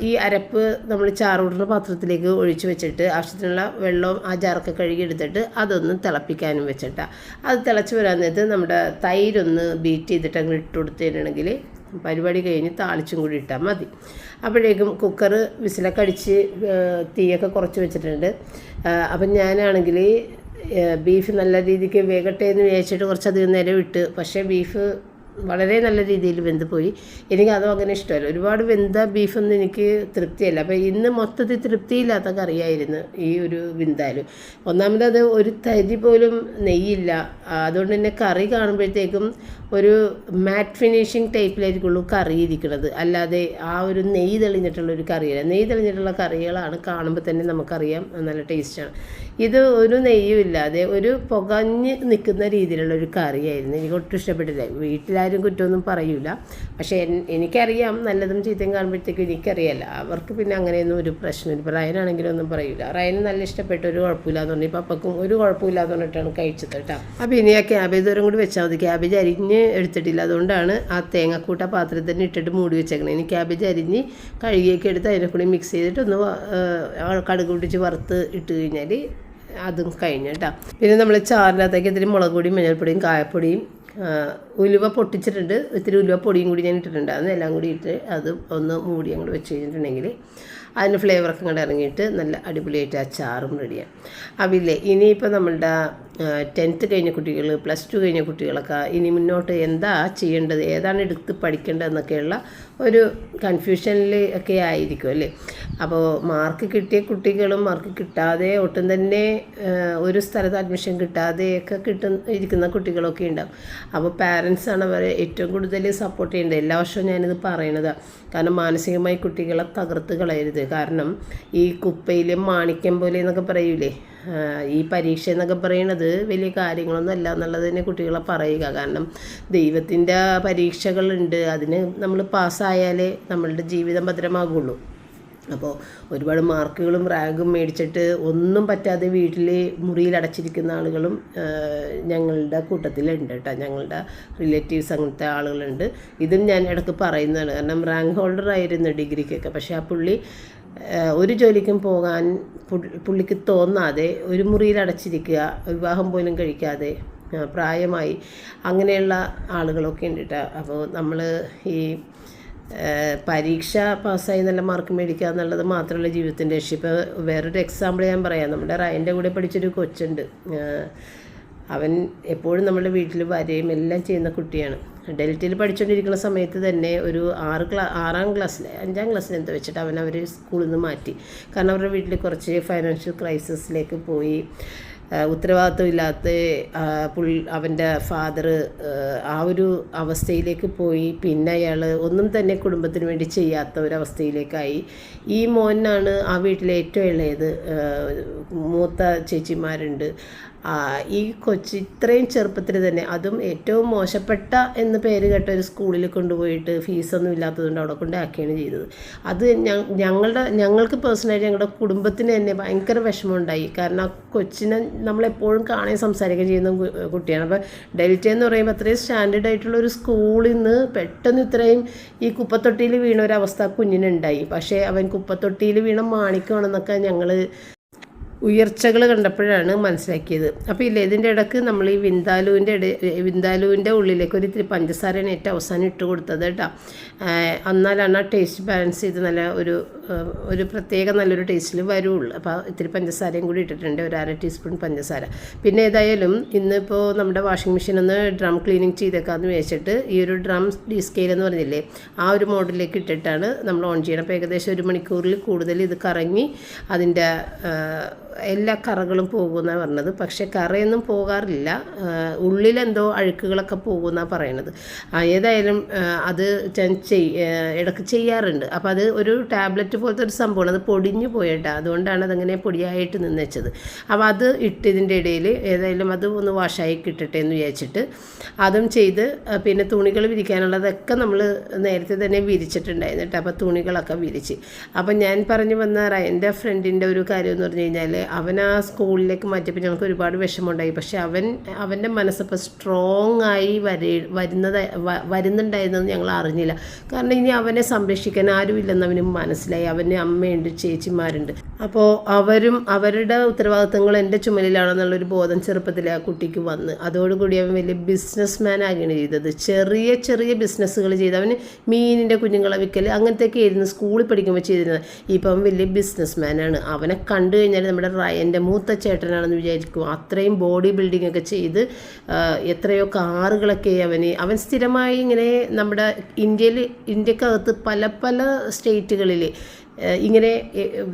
ഈ അരപ്പ് നമ്മൾ ചാറൂടുന്ന പാത്രത്തിലേക്ക് ഒഴിച്ച് വെച്ചിട്ട് ആവശ്യത്തിനുള്ള വെള്ളവും ആ ജാറൊക്കെ കഴുകിയെടുത്തിട്ട് അതൊന്ന് തിളപ്പിക്കാനും വെച്ചിട്ടാണ്. അത് തിളച്ച് വരാൻ നേരത്ത് നമ്മുടെ തൈരൊന്ന് ബീറ്റ് ചെയ്തിട്ട് അങ്ങ് ഇട്ട് കൊടുത്തിട്ടുണ്ടെങ്കിൽ പരിപാടി കഴിഞ്ഞ് താളിച്ചും കൂടി ഇട്ടാൽ മതി. അപ്പോഴേക്കും കുക്കർ വിസിലൊക്കെ അടിച്ച് തീയൊക്കെ കുറച്ച് വെച്ചിട്ടുണ്ട്. അപ്പം ഞാനാണെങ്കിൽ ബീഫ് നല്ല രീതിക്ക് വേകട്ടെ എന്ന് വിചാരിച്ചിട്ട് കുറച്ചധികം നേരം ഇട്ട്, പക്ഷേ ബീഫ് വളരെ നല്ല രീതിയിൽ വെന്ത് പോയി. എനിക്കതും അങ്ങനെ ഇഷ്ടമല്ല, ഒരുപാട് വെന്ത ബീഫൊന്നും എനിക്ക് തൃപ്തിയല്ല. അപ്പോൾ ഇന്ന് മൊത്തത്തിൽ തൃപ്തിയില്ലാത്ത കറിയായിരുന്നു ഈ ഒരു വിന്താലും. ഒന്നാമത് അത് ഒരു തരി പോലും നെയ്യില്ല. അതുകൊണ്ട് തന്നെ കറി കാണുമ്പോഴത്തേക്കും ഒരു മാറ്റ് ഫിനിഷിങ് ടൈപ്പിലായിരിക്കുള്ളൂ കറി ഇരിക്കുന്നത്, അല്ലാതെ ആ ഒരു നെയ്യ് തെളിഞ്ഞിട്ടുള്ളൊരു കറിയല്ല. നെയ്യ് തെളിഞ്ഞിട്ടുള്ള കറികളാണ് കാണുമ്പോൾ തന്നെ നമുക്കറിയാം നല്ല ടേസ്റ്റാണ്. ഇത് ഒരു നെയ്യും ഇല്ലാതെ ഒരു പുകഞ്ഞ് നിൽക്കുന്ന രീതിയിലുള്ളൊരു കറിയായിരുന്നു. എനിക്ക് ഒട്ടും ഇഷ്ടപ്പെട്ടില്ല. വീട്ടിലാരും കുറ്റമൊന്നും പറയൂല, പക്ഷേ എനിക്കറിയാം നല്ലതും ചീത്തയും കാണുമ്പോഴത്തേക്കും എനിക്കറിയാമല്ല. അവർക്ക് പിന്നെ അങ്ങനെയൊന്നും ഒരു പ്രശ്നമില്ല. ഇപ്പോൾ റയനാണെങ്കിലും ഒന്നും പറയൂല. റയന് നല്ല ഇഷ്ടപ്പെട്ട ഒരു കുഴപ്പമില്ലാന്ന് പറഞ്ഞു, പപ്പക്കും ഒരു കുഴപ്പമില്ലാന്ന് പറഞ്ഞിട്ടാണ് കഴിച്ചത് കേട്ടോ. അപ്പോൾ ഇനി ആ ക്യാബേജ് ദൂരം കൂടി വെച്ചാൽ മതി. ക്യാബേജ് അരിഞ്ഞ് എടുത്തിട്ടില്ല, അതുകൊണ്ടാണ് ആ തേങ്ങക്കൂട്ട പാത്രത്തിൽ തന്നെ ഇട്ടിട്ട് മൂടി വെച്ചേക്കണേ. ഇനി ക്യാബേജ് അരിഞ്ഞ് കഴുകിയൊക്കെ എടുത്ത് അതിനെ കൂടി മിക്സ് ചെയ്തിട്ട് ഒന്ന് കടുക് പൊട്ടിച്ച് വറുത്ത് ഇട്ട് കഴിഞ്ഞാൽ അതും കഴിഞ്ഞു കേട്ടോ. പിന്നെ നമ്മൾ ചാറിനകത്തേക്ക് ഇത്തിരി മുളക് പൊടിയും മഞ്ഞൾപ്പൊടിയും കായപ്പൊടിയും ഉലുവ പൊട്ടിച്ചിട്ടുണ്ട്, ഇത്തിരി ഉലുവ പൊടിയും കൂടി ഞാൻ ഇട്ടിട്ടുണ്ട്. അതെല്ലാം കൂടി ഇട്ട് അത് ഒന്ന് മൂടി അങ്ങോട്ട് വെച്ച് കഴിഞ്ഞിട്ടുണ്ടെങ്കിൽ അതിന് ഫ്ലേവറൊക്കെ അങ്ങോട്ട് ഇറങ്ങിയിട്ട് നല്ല അടിപൊളിയായിട്ട് ആ ചാറും റെഡിയാണ്. അവില്ലേ ഇനിയിപ്പോൾ നമ്മളുടെ 10th കഴിഞ്ഞ കുട്ടികൾ, +2 കഴിഞ്ഞ കുട്ടികളൊക്കെ ഇനി മുന്നോട്ട് എന്താ ചെയ്യേണ്ടത്, ഏതാണ് എടുത്ത് പഠിക്കേണ്ടതെന്നൊക്കെയുള്ള ഒരു കൺഫ്യൂഷനിൽ ഒക്കെ ആയിരിക്കും അല്ലേ. അപ്പോൾ മാർക്ക് കിട്ടിയ കുട്ടികളും മാർക്ക് കിട്ടാതെ ഒട്ടും തന്നെ ഒരു സ്ഥലത്ത് അഡ്മിഷൻ കിട്ടാതെയൊക്കെ ഇരിക്കുന്ന കുട്ടികളൊക്കെ ഉണ്ടാവും. അപ്പോൾ പാരൻസാണ് അവരെ ഏറ്റവും കൂടുതൽ സപ്പോർട്ട് ചെയ്യേണ്ടത്. എല്ലാ വർഷവും ഞാനിത് പറയണത്, കാരണം മാനസികമായി കുട്ടികളെ തകർത്ത് കളയരുത്. കാരണം ഈ കുപ്പയിലെ മാണിക്യം പോലെ എന്നൊക്കെ പറയൂലേ, ഈ പരീക്ഷ എന്നൊക്കെ പറയണത് വലിയ കാര്യങ്ങളൊന്നും അല്ല എന്നുള്ളത് തന്നെ കുട്ടികളെ പറയുക. കാരണം ദൈവത്തിൻ്റെ പരീക്ഷകളുണ്ട്, അതിന് നമ്മൾ പാസ്സായാലേ നമ്മളുടെ ജീവിതം ഭദ്രമാകുള്ളൂ. അപ്പോൾ ഒരുപാട് മാർക്കുകളും റാങ്കും മേടിച്ചിട്ട് ഒന്നും പറ്റാതെ വീട്ടിൽ മുറിയിൽ അടച്ചിരിക്കുന്ന ആളുകളും ഞങ്ങളുടെ കൂട്ടത്തിലുണ്ട് കേട്ടോ. ഞങ്ങളുടെ റിലേറ്റീവ്സ് അങ്ങനത്തെ ആളുകളുണ്ട്. ഇതും ഞാൻ ഇടയ്ക്ക് പറയുന്നതാണ്. കാരണം റാങ്ക് ഹോൾഡർ ആയിരുന്നു ഡിഗ്രിക്കൊക്കെ, പക്ഷേ ആ പുള്ളി ഒരു ജോലിക്കും പോകാൻ പുള്ളിക്ക് തോന്നാതെ ഒരു മുറിയിൽ അടച്ചിരിക്കുക, വിവാഹം പോലും കഴിക്കാതെ പ്രായമായി അങ്ങനെയുള്ള ആളുകളൊക്കെ ഉണ്ട് കേട്ടോ. അപ്പോൾ നമ്മൾ ഈ പരീക്ഷ പാസ്സായി നല്ല മാർക്ക് മേടിക്കുക എന്നുള്ളത് മാത്രമല്ല ജീവിതത്തിൻ്റെ ലക്ഷ്യം. ഇപ്പോൾ വേറൊരു എക്സാമ്പിൾ ഞാൻ പറയാം. നമ്മുടെ റയൻ്റെ കൂടെ പഠിച്ചൊരു കൊച്ചുണ്ട്. അവൻ എപ്പോഴും നമ്മുടെ വീട്ടിൽ വരികയും എല്ലാം ചെയ്യുന്ന കുട്ടിയാണ്. ഡെൽറ്റയിൽ പഠിച്ചുകൊണ്ടിരിക്കുന്ന സമയത്ത് തന്നെ ഒരു 5ാം ക്ലാസ്സിൽ എന്തോ വെച്ചിട്ട് അവർ സ്കൂളിൽ നിന്ന് മാറ്റി. കാരണം അവരുടെ വീട്ടിൽ കുറച്ച് ഫൈനാൻഷ്യൽ ക്രൈസിസിലേക്ക് പോയി. ഉത്തരവാദിത്വമില്ലാത്ത അവൻ്റെ ഫാദർ ആ ഒരു അവസ്ഥയിലേക്ക് പോയി. പിന്നെ അയാൾ ഒന്നും തന്നെ കുടുംബത്തിന് വേണ്ടി ചെയ്യാത്ത ഒരവസ്ഥയിലേക്കായി. ഈ മോനാണ് ആ വീട്ടിലെ ഏറ്റവും ഇളയത്. മൂത്ത ചേച്ചിമാരുണ്ട്. ഈ കൊച്ച് ഇത്രയും ചെറുപ്പത്തിൽ തന്നെ, അതും ഏറ്റവും മോശപ്പെട്ട എന്ന് പേര് കേട്ട ഒരു സ്കൂളിൽ കൊണ്ടുപോയിട്ട് ഫീസൊന്നും ഇല്ലാത്തതുകൊണ്ട് അവിടെ കൊണ്ടാക്കുകയാണ് ചെയ്തത്. അത് ഞങ്ങൾക്ക് പേഴ്സണലായിട്ട് ഞങ്ങളുടെ കുടുംബത്തിന് തന്നെ ഭയങ്കര വിഷമമുണ്ടായി. കാരണം ആ കൊച്ചിനെ നമ്മളെപ്പോഴും കാണുകയും സംസാരിക്കുകയും ചെയ്യുന്ന കുട്ടിയാണ്. അപ്പോൾ ഡെൽറ്റ എന്ന് പറയുമ്പോൾ അത്രയും സ്റ്റാൻഡേർഡ് ആയിട്ടുള്ള ഒരു സ്കൂളിൽ നിന്ന് പെട്ടെന്ന് ഇത്രയും ഈ കുപ്പത്തൊട്ടിയിൽ വീണ ഒരവസ്ഥ കുഞ്ഞിനുണ്ടായി. പക്ഷേ അവൻ കുപ്പത്തൊട്ടിയിൽ വീണ മാണിക്കമാണെന്നൊക്കെ ഞങ്ങൾ ഉയർച്ചകൾ കണ്ടപ്പോഴാണ് മനസ്സിലാക്കിയത്. അപ്പോൾ ഇല്ല, ഇതിൻ്റെ ഇടയ്ക്ക് നമ്മൾ ഈ വിന്താലുവിൻ്റെ ഉള്ളിലേക്ക് ഒരു ഇത്തിരി പഞ്ചസാരയാണ് ഏറ്റവും അവസാനം ഇട്ട് കൊടുത്തത് കേട്ടോ. എന്നാലാണ് ആ ടേസ്റ്റ് ബാലൻസ് ചെയ്ത് നല്ല ഒരു പ്രത്യേക നല്ലൊരു ടേസ്റ്റിൽ വരുള്ളൂ. അപ്പോൾ ഇത്തിരി പഞ്ചസാരയും കൂടി ഇട്ടിട്ടുണ്ട്, ഒരു 1/2 ടീസ്പൂൺ പഞ്ചസാര. പിന്നെ ഏതായാലും ഇന്നിപ്പോൾ നമ്മുടെ വാഷിംഗ് മെഷീൻ ഒന്ന് ഡ്രം ക്ലീനിങ് ചെയ്തേക്കാമെന്ന് വെച്ചിട്ട് ഈ ഒരു ഡ്രം സ്കെയിൽ എന്ന് പറഞ്ഞില്ലേ, ആ ഒരു മോഡിലേക്ക് ഇട്ടിട്ടാണ് നമ്മൾ ഓൺ ചെയ്യണം. അപ്പോൾ ഏകദേശം 1 മണിക്കൂറിൽ കൂടുതൽ ഇത് കറങ്ങി അതിൻ്റെ എല്ലാ കറകളും പോകുമെന്നാണ് പറഞ്ഞത്. പക്ഷേ കറയൊന്നും പോകാറില്ല, ഉള്ളിലെന്തോ അഴുക്കുകളൊക്കെ പോകുമെന്നാണ് പറയണത്. ഏതായാലും അത് ഇടയ്ക്ക് ചെയ്യാറുണ്ട്. അപ്പോൾ അത് ഒരു ടാബ്ലറ്റ് പോലത്തെ ഒരു സംഭവമാണ്, അത് പൊടിഞ്ഞു പോയിട്ടാണ്. അതുകൊണ്ടാണ് അതങ്ങനെ പൊടിയായിട്ട് നിന്ന് വെച്ചത്. അപ്പോൾ അത് ഇട്ടതിൻ്റെ ഇടയിൽ ഏതായാലും അത് ഒന്ന് വാഷായി കിട്ടട്ടെ എന്ന് വിചാരിച്ചിട്ട് അതും ചെയ്ത്, പിന്നെ തുണികൾ വിരിക്കാനുള്ളതൊക്കെ നമ്മൾ നേരത്തെ തന്നെ വിരിച്ചിട്ടുണ്ടായിരുന്നു കേട്ടോ. അപ്പോൾ തുണികളൊക്കെ വിരിച്ച്. അപ്പം ഞാൻ പറഞ്ഞു വന്ന എൻ്റെ ഫ്രണ്ടിൻ്റെ ഒരു കാര്യം എന്ന് പറഞ്ഞു കഴിഞ്ഞാൽ, അവൻ ആ സ്കൂളിലേക്ക് മാറ്റിയപ്പോൾ ഞങ്ങൾക്ക് ഒരുപാട് വിഷമമുണ്ടായി. പക്ഷേ അവൻ്റെ മനസ്സപ്പോൾ സ്ട്രോങ് ആയി വരുന്നുണ്ടായിരുന്നെന്ന് ഞങ്ങൾ അറിഞ്ഞില്ല. കാരണം ഇനി അവനെ സംരക്ഷിക്കാൻ ആരുമില്ലെന്ന് അവന് മനസ്സിലായി. അവന് അമ്മയുണ്ട്, ചേച്ചിമാരുണ്ട്. അപ്പോൾ അവരുടെ ഉത്തരവാദിത്തങ്ങൾ എൻ്റെ ചുമലിലാണെന്നുള്ളൊരു ബോധം ചെറുപ്പത്തിൽ ആ കുട്ടിക്ക് വന്ന് അതോടുകൂടി അവൻ വലിയ ബിസിനസ് മാൻ ആകുകയാണ് ചെയ്തത്. ചെറിയ ചെറിയ ബിസിനസ്സുകൾ ചെയ്ത് അവന് മീനിൻ്റെ കുഞ്ഞുങ്ങളെ വിൽക്കൽ അങ്ങനത്തെയൊക്കെ ആയിരുന്നു സ്കൂളിൽ പഠിക്കുമ്പോൾ ചെയ്തിരുന്നത്. ഇപ്പം അവൻ വലിയ ബിസിനസ് മാനാണ്. അവനെ കണ്ടു കഴിഞ്ഞാൽ നമ്മുടെ റയൻ്റെ മൂത്ത ചേട്ടനാണെന്ന് വിചാരിക്കും. അത്രയും ബോഡി ബിൽഡിംഗ് ഒക്കെ ചെയ്ത് എത്രയോ കാറുകളൊക്കെ അവൻ സ്ഥിരമായി ഇങ്ങനെ നമ്മുടെ ഇന്ത്യക്കകത്ത് പല സ്റ്റേറ്റുകളിൽ ഇങ്ങനെ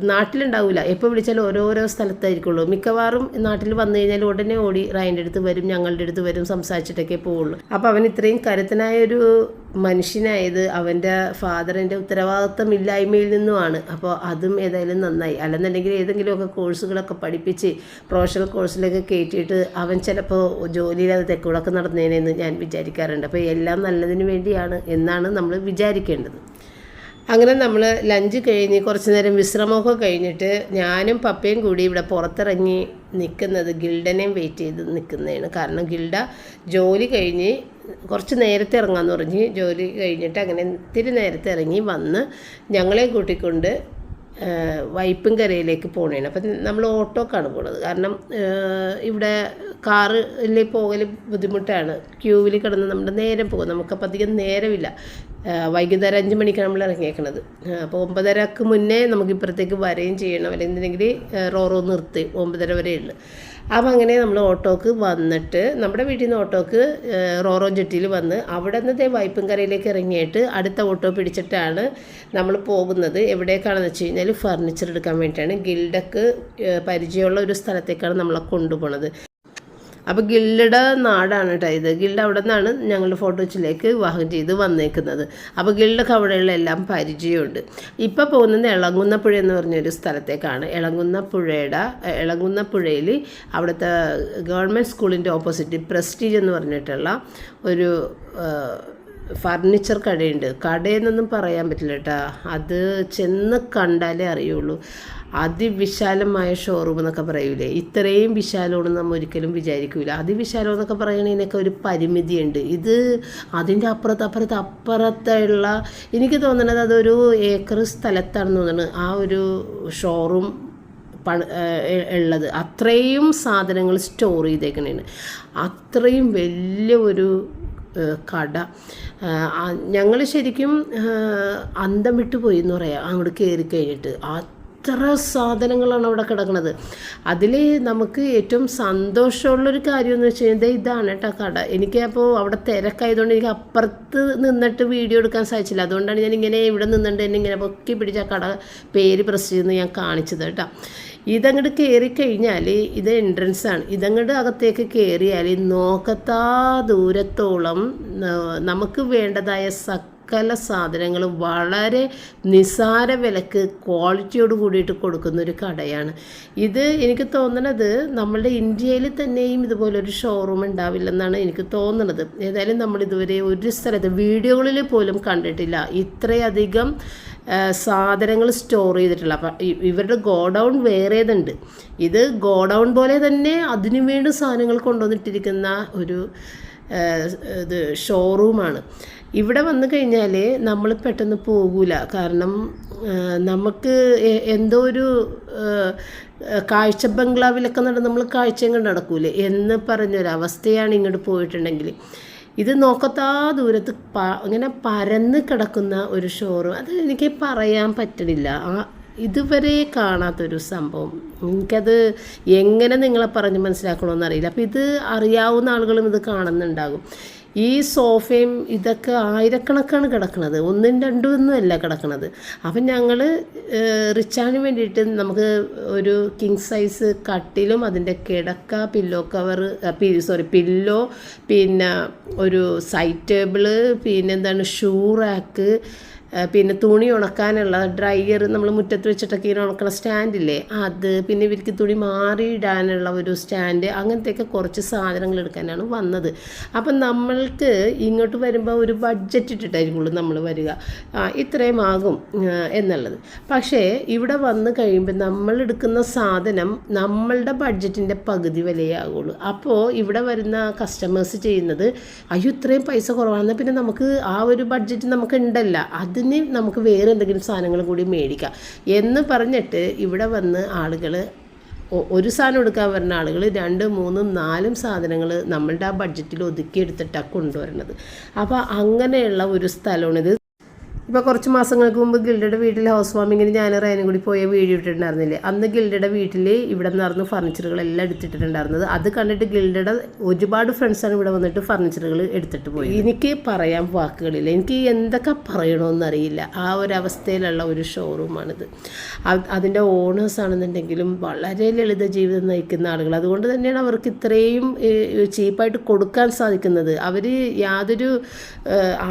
നാട്ടിലുണ്ടാവില്ല. എപ്പോൾ വിളിച്ചാലും ഓരോരോ സ്ഥലത്തായിരിക്കുള്ളൂ. മിക്കവാറും നാട്ടിൽ വന്നു കഴിഞ്ഞാൽ ഉടനെ ഓടി റായിൻ്റെ അടുത്ത് വരും, ഞങ്ങളുടെ അടുത്ത് വരും, സംസാരിച്ചിട്ടൊക്കെ പോവുള്ളൂ. അപ്പോൾ അവൻ ഇത്രയും കരുത്തനായൊരു മനുഷ്യനായത് അവൻ്റെ ഫാദറിൻ്റെ ഉത്തരവാദിത്തമില്ലായ്മയിൽ നിന്നുമാണ്. അപ്പോൾ അതും ഏതായാലും നന്നായി. അല്ലെന്നുണ്ടെങ്കിൽ ഏതെങ്കിലുമൊക്കെ കോഴ്സുകളൊക്കെ പഠിപ്പിച്ച് പ്രൊഫഷണൽ കോഴ്സിലൊക്കെ കയറ്റിയിട്ട് അവൻ ചിലപ്പോൾ ജോലിയില്ലാതെ തെക്കുകളൊക്കെ നടന്നേനെന്ന് ഞാൻ വിചാരിക്കാറുണ്ട്. അപ്പോൾ എല്ലാം നല്ലതിന് വേണ്ടിയാണ് എന്നാണ് നമ്മൾ വിചാരിക്കേണ്ടത്. അങ്ങനെ നമ്മൾ ലഞ്ച് കഴിഞ്ഞ് കുറച്ച് നേരം വിശ്രമമൊക്കെ കഴിഞ്ഞിട്ട് ഞാനും പപ്പയും കൂടി ഇവിടെ പുറത്തിറങ്ങി നിൽക്കുന്നത് ഗിൽഡനെയും വെയിറ്റ് ചെയ്ത് നിൽക്കുന്നതാണ്. കാരണം ഗിൽഡ ജോലി കഴിഞ്ഞ് കുറച്ച് നേരത്തെ ഇറങ്ങാമെന്ന് പറഞ്ഞ് ജോലി കഴിഞ്ഞിട്ട് അങ്ങനെ ഇത്തിരി നേരത്തെ ഇറങ്ങി വന്ന് ഞങ്ങളെ കൂട്ടിക്കൊണ്ട് വൈപ്പിൻകരയിലേക്ക് പോകണേണ്. അപ്പം നമ്മൾ ഓട്ടോക്കാണ് പോണത്. കാരണം ഇവിടെ കാറിൽ പോകൽ ബുദ്ധിമുട്ടാണ്. ക്യൂവിൽ കിടന്ന് നമ്മുടെ നേരം പോകും. നമുക്കപ്പോൾ അധികം നേരമില്ല. വൈകുന്നേരം 5 മണിക്കാണ് നമ്മൾ ഇറങ്ങിയേക്കണത്. അപ്പോൾ 9:30 മുന്നേ നമുക്ക് ഇപ്പുറത്തേക്ക് വരികയും ചെയ്യണം. അല്ലെങ്കിൽ റോറോ നിർത്തി 9:30 വരെ ഉള്ളു. അപ്പം അങ്ങനെ നമ്മൾ ഓട്ടോക്ക് വന്നിട്ട് നമ്മുടെ വീട്ടിൽ നിന്ന് ഓട്ടോക്ക് റോറോ ജെട്ടിയിൽ വന്ന് അവിടെ നിന്ന് വൈപ്പിൻകരയിലേക്ക് ഇറങ്ങിയിട്ട് അടുത്ത ഓട്ടോ പിടിച്ചിട്ടാണ് നമ്മൾ പോകുന്നത്. എവിടേക്കാണെന്ന് വെച്ച് കഴിഞ്ഞാൽ ഫർണിച്ചർ എടുക്കാൻ വേണ്ടിയിട്ടാണ്. ഗിൽഡക്ക് പരിചയമുള്ള ഒരു സ്ഥലത്തേക്കാണ് നമ്മളെ കൊണ്ടുപോകുന്നത്. അപ്പോൾ ഗിൽഡയുടെ നാടാണ് കേട്ടോ ഇത്. ഗിൽഡ അവിടെ നിന്നാണ് ഞങ്ങളുടെ ഫോട്ടോച്ചിലേക്ക് വിവാഹം ചെയ്ത് വന്നേക്കുന്നത്. അപ്പോൾ ഗിൽഡക്ക് അവിടെയുള്ള എല്ലാം പരിചയമുണ്ട്. ഇപ്പോൾ പോകുന്നത് എളങ്ങുന്നപ്പുഴ എന്ന് പറഞ്ഞൊരു സ്ഥലത്തേക്കാണ്. എളങ്ങുന്നപ്പുഴയിൽ അവിടുത്തെ ഗവൺമെൻറ് സ്കൂളിൻ്റെ ഓപ്പോസിറ്റ് പ്രസ്റ്റീജ് എന്ന് പറഞ്ഞിട്ടുള്ള ഒരു ഫർണിച്ചർ കടയുണ്ട്. കടയെന്നൊന്നും പറയാൻ പറ്റില്ല കേട്ടോ, അത് ചെന്ന് കണ്ടാലേ അറിയുള്ളൂ. അതിവിശാലമായ ഷോറൂം എന്നൊക്കെ പറയൂലേ, ഇത്രയും വിശാലമാണെന്ന് നമ്മൾ ഒരിക്കലും വിചാരിക്കില്ല. അതിവിശാലം എന്നൊക്കെ പറയണതിനൊക്കെ ഒരു പരിമിതിയുണ്ട്. ഇത് അതിൻ്റെ അപ്പുറത്തുള്ള എനിക്ക് തോന്നുന്നത് അതൊരു ഏക്കർ സ്ഥലത്താണെന്ന് തോന്നുന്നത് ആ ഒരു ഷോറൂം ഉള്ളത്. അത്രയും സാധനങ്ങൾ സ്റ്റോർ ചെയ്തേക്കണേന്. അത്രയും വലിയ ഒരു കട. ഞങ്ങൾ ശരിക്കും അന്തം വിട്ടു പോയി എന്ന് പറയാം അങ്ങോട്ട് കയറി കഴിഞ്ഞിട്ട്. അത്ര സാധനങ്ങളാണ് അവിടെ കിടക്കുന്നത്. അതിൽ നമുക്ക് ഏറ്റവും സന്തോഷമുള്ളൊരു കാര്യമെന്ന് വെച്ച് കഴിഞ്ഞാൽ ഇതാണ് കേട്ടോ കട. എനിക്ക് അപ്പോൾ അവിടെ തിരക്കായതുകൊണ്ട് എനിക്ക് അപ്പുറത്ത് നിന്നിട്ട് വീഡിയോ എടുക്കാൻ സാധിച്ചില്ല. അതുകൊണ്ടാണ് ഞാനിങ്ങനെ ഇവിടെ നിന്നിട്ട് എന്നെ ഇങ്ങനെ പൊക്കി പിടിച്ച കട പേര് പ്രസ് ചെയ്യുന്നത് ഞാൻ കാണിച്ചത് കേട്ടോ. ഇതങ്ങോട്ട് കയറിക്കഴിഞ്ഞാൽ ഇത് എൻട്രൻസാണ്. ഇതങ്ങോട്ട് അകത്തേക്ക് കയറിയാൽ നോക്കത്താ ദൂരത്തോളം നമുക്ക് വേണ്ടതായ സകല സാധനങ്ങളും വളരെ നിസാര വിലക്ക് ക്വാളിറ്റിയോട് കൂടിയിട്ട് കൊടുക്കുന്നൊരു കടയാണ് ഇത്. എനിക്ക് തോന്നുന്നത് നമ്മളുടെ ഇന്ത്യയിൽ തന്നെയും ഇതുപോലൊരു ഷോറൂം ഉണ്ടാവില്ലെന്നാണ് എനിക്ക് തോന്നുന്നത്. ഏതായാലും നമ്മളിതുവരെ ഒരു സ്ഥലത്ത് വീഡിയോകളിൽ പോലും കണ്ടിട്ടില്ല ഇത്രയധികം സാധനങ്ങൾ സ്റ്റോർ ചെയ്തിട്ടുള്ള. അപ്പം ഇവരുടെ ഗോഡൗൺ വേറേതുണ്ട്. ഇത് ഗോഡൗൺ പോലെ തന്നെ അതിനു വേണ്ടി സാധനങ്ങൾ കൊണ്ടുവന്നിട്ടിരിക്കുന്ന ഒരു ഇത് ഷോറൂമാണ്. ഇവിടെ വന്നു കഴിഞ്ഞാൽ നമ്മൾ പെട്ടെന്ന് പോകൂല. കാരണം നമുക്ക് എന്തോ ഒരു കാഴ്ച ബംഗ്ലാവിലൊക്കെ നമ്മൾ കാഴ്ചയും കണ്ട് നടക്കൂലേ എന്ന് പറഞ്ഞൊരവസ്ഥയാണ് ഇങ്ങോട്ട് പോയിട്ടുണ്ടെങ്കിൽ. ഇത് നോക്കത്താ ദൂരത്ത് ഇങ്ങനെ പരന്ന് കിടക്കുന്ന ഒരു ഷോറൂം. അത് എനിക്ക് പറയാൻ പറ്റണില്ല. ഇതുവരെ കാണാത്തൊരു സംഭവം. എനിക്കത് എങ്ങനെ നിങ്ങളെ പറഞ്ഞ് മനസ്സിലാക്കണമെന്നറിയില്ല. അപ്പോൾ ഇത് അറിയാവുന്ന ആളുകളും ഇത് കാണുന്നുണ്ടാകും. ഈ സോഫയും ഇതൊക്കെ ആയിരക്കണക്കാണ് കിടക്കുന്നത്, 1ഉം 2ഉം അല്ല കിടക്കുന്നത്. അപ്പം ഞങ്ങൾ റിച്ചാന് വേണ്ടിയിട്ട് നമുക്ക് ഒരു കിങ് സൈസ് കട്ടിലും അതിൻ്റെ കിടക്ക, പില്ലോ കവറ്, പില്ലോ, പിന്നെ ഒരു സൈഡ് ടേബിള്, പിന്നെന്താണ് ഷൂ റാക്ക്, പിന്നെ തുണി ഉണക്കാനുള്ള ഡ്രയർ, നമ്മൾ മുറ്റത്ത് വെച്ചിട്ടൊക്കെ ഇങ്ങനെ ഉണക്കണ സ്റ്റാൻഡില്ലേ അത്, പിന്നെ ഇവർക്ക് തുണി മാറിയിടാനുള്ള ഒരു സ്റ്റാൻഡ്, അങ്ങനത്തെയൊക്കെ കുറച്ച് സാധനങ്ങൾ എടുക്കാനാണ് വന്നത്. അപ്പം നമ്മൾക്ക് ഇങ്ങോട്ട് വരുമ്പോൾ ഒരു ബഡ്ജറ്റ് ഇട്ടിട്ടായിരിക്കുള്ളൂ നമ്മൾ വരിക, ഇത്രയും ആകും എന്നുള്ളത്. പക്ഷേ ഇവിടെ വന്ന് കഴിയുമ്പോൾ നമ്മൾ എടുക്കുന്ന സാധനം നമ്മളുടെ ബഡ്ജറ്റിൻ്റെ പകുതി വിലയേ ആകുള്ളൂ. അപ്പോൾ ഇവിടെ വരുന്ന കസ്റ്റമേഴ്സ് ചെയ്യുന്നത് അയ്യോ ഇത്രയും പൈസ കുറവാണെന്നാൽ പിന്നെ നമുക്ക് ആ ഒരു ബഡ്ജറ്റ് നമുക്ക് ഉണ്ടല്ല, അതിന് നമുക്ക് വേറെ എന്തെങ്കിലും സാധനങ്ങൾ കൂടി മേടിക്കാം എന്ന് പറഞ്ഞിട്ട് ഇവിടെ വന്ന് ആളുകൾ ഒരു സാധനം എടുക്കാൻ വരുന്ന ആളുകൾ 2, 3, 4 സാധനങ്ങൾ നമ്മളുടെ ആ ബഡ്ജറ്റിൽ ഒതുക്കിയെടുത്തിട്ടാണ് കൊണ്ടുവരുന്നത്. അപ്പോൾ അങ്ങനെയുള്ള ഒരു സ്ഥലമാണിത്. ഇപ്പോൾ കുറച്ച് മാസങ്ങൾക്ക് മുമ്പ് ഗിൽഡയുടെ വീട്ടിൽ ഹൗസ് വാമിങ്ങിന് ഞാൻ റയനും കൂടി പോയ വീഡിയോ ഇട്ടിട്ടുണ്ടായിരുന്നില്ലേ? അന്ന് ഗിൽഡയുടെ വീട്ടിൽ ഇവിടെ നിന്നായിരുന്നു ഫർണിച്ചറുകളെല്ലാം എടുത്തിട്ടുണ്ടായിരുന്നത്. അത് കണ്ടിട്ട് ഗിൽഡയുടെ ഒരുപാട് ഫ്രണ്ട്സാണ് ഇവിടെ വന്നിട്ട് ഫർണിച്ചറുകൾ എടുത്തിട്ട് പോയി. എനിക്ക് പറയാൻ വാക്കുകളില്ല, എനിക്ക് എന്തൊക്കെ പറയണമെന്നറിയില്ല. ആ ഒരു അവസ്ഥയിലുള്ള ഒരു ഷോറൂമാണിത്. അതിൻ്റെ ഓണേഴ്സ് ആണെന്നുണ്ടെങ്കിലും വളരെ ലളിത ജീവിതം നയിക്കുന്ന ആളുകൾ. അതുകൊണ്ട് തന്നെയാണ് അവർക്ക് ഇത്രയും ചീപ്പായിട്ട് കൊടുക്കാൻ സാധിക്കുന്നത്. അവർ യാതൊരു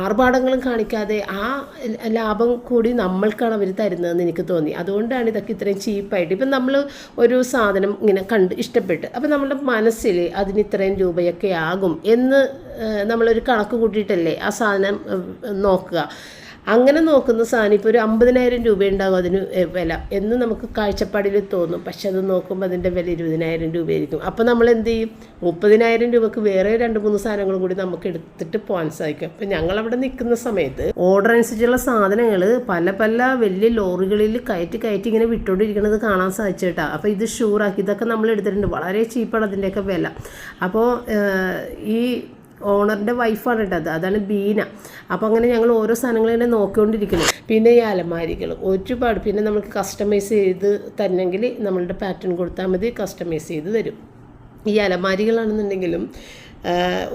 ആർഭാടങ്ങളും കാണിക്കാതെ ആ ലാഭം കൂടി നമ്മൾക്കാണ് അവർ തരുന്നതെന്ന് എനിക്ക് തോന്നി. അതുകൊണ്ടാണ് ഇതൊക്കെ ഇത്രയും ചീപ്പായിട്ട്. ഇപ്പം നമ്മൾ ഒരു സാധനം ഇങ്ങനെ കണ്ട് ഇഷ്ടപ്പെട്ട്, അപ്പം നമ്മുടെ മനസ്സിൽ അതിന് ഇത്രയും രൂപയൊക്കെ ആകും എന്ന് നമ്മളൊരു കണക്ക് കൂട്ടിയിട്ടല്ലേ ആ സാധനം നോക്കുക. അങ്ങനെ നോക്കുന്ന സാധനം ഇപ്പോൾ ഒരു 50,000 രൂപ ഉണ്ടാകും അതിന് വില എന്ന് നമുക്ക് കാഴ്ചപ്പാടിൽ തോന്നും. പക്ഷെ അത് നോക്കുമ്പോൾ അതിൻ്റെ വില 20,000 രൂപയായിരിക്കും. അപ്പോൾ നമ്മൾ എന്ത് ചെയ്യും? 30,000 രൂപക്ക് വേറെ 2-3 സാധനങ്ങളും കൂടി നമുക്ക് എടുത്തിട്ട് പോകാൻ സാധിക്കും. അപ്പം ഞങ്ങളവിടെ നിൽക്കുന്ന സമയത്ത് ഓർഡർ അനുസരിച്ചുള്ള സാധനങ്ങൾ പല വലിയ ലോറികളിൽ കയറ്റി ഇങ്ങനെ വിട്ടുകൊണ്ടിരിക്കുന്നത് കാണാൻ സാധിച്ചേട്ടാ. അപ്പോൾ ഇത് ഷൂറാക്കി ഇതൊക്കെ നമ്മൾ എടുത്തിട്ടുണ്ട്. വളരെ ചീപ്പാണ് അതിൻ്റെയൊക്കെ വില. അപ്പോൾ ഈ ഓണറിൻ്റെ വൈഫാണ് കേട്ടത്, അതാണ് ബീന. അപ്പോൾ അങ്ങനെ ഞങ്ങൾ ഓരോ സാധനങ്ങൾ തന്നെ നോക്കിക്കൊണ്ടിരിക്കണം. പിന്നെ ഈ അലമാരികൾ ഒരുപാട്, പിന്നെ നമുക്ക് കസ്റ്റമൈസ് ചെയ്ത് തരണമെങ്കിൽ നമ്മളുടെ പാറ്റേൺ കൊടുത്താൽ മതി, കസ്റ്റമൈസ് ചെയ്ത് തരും. ഈ അലമാരികളാണെന്നുണ്ടെങ്കിലും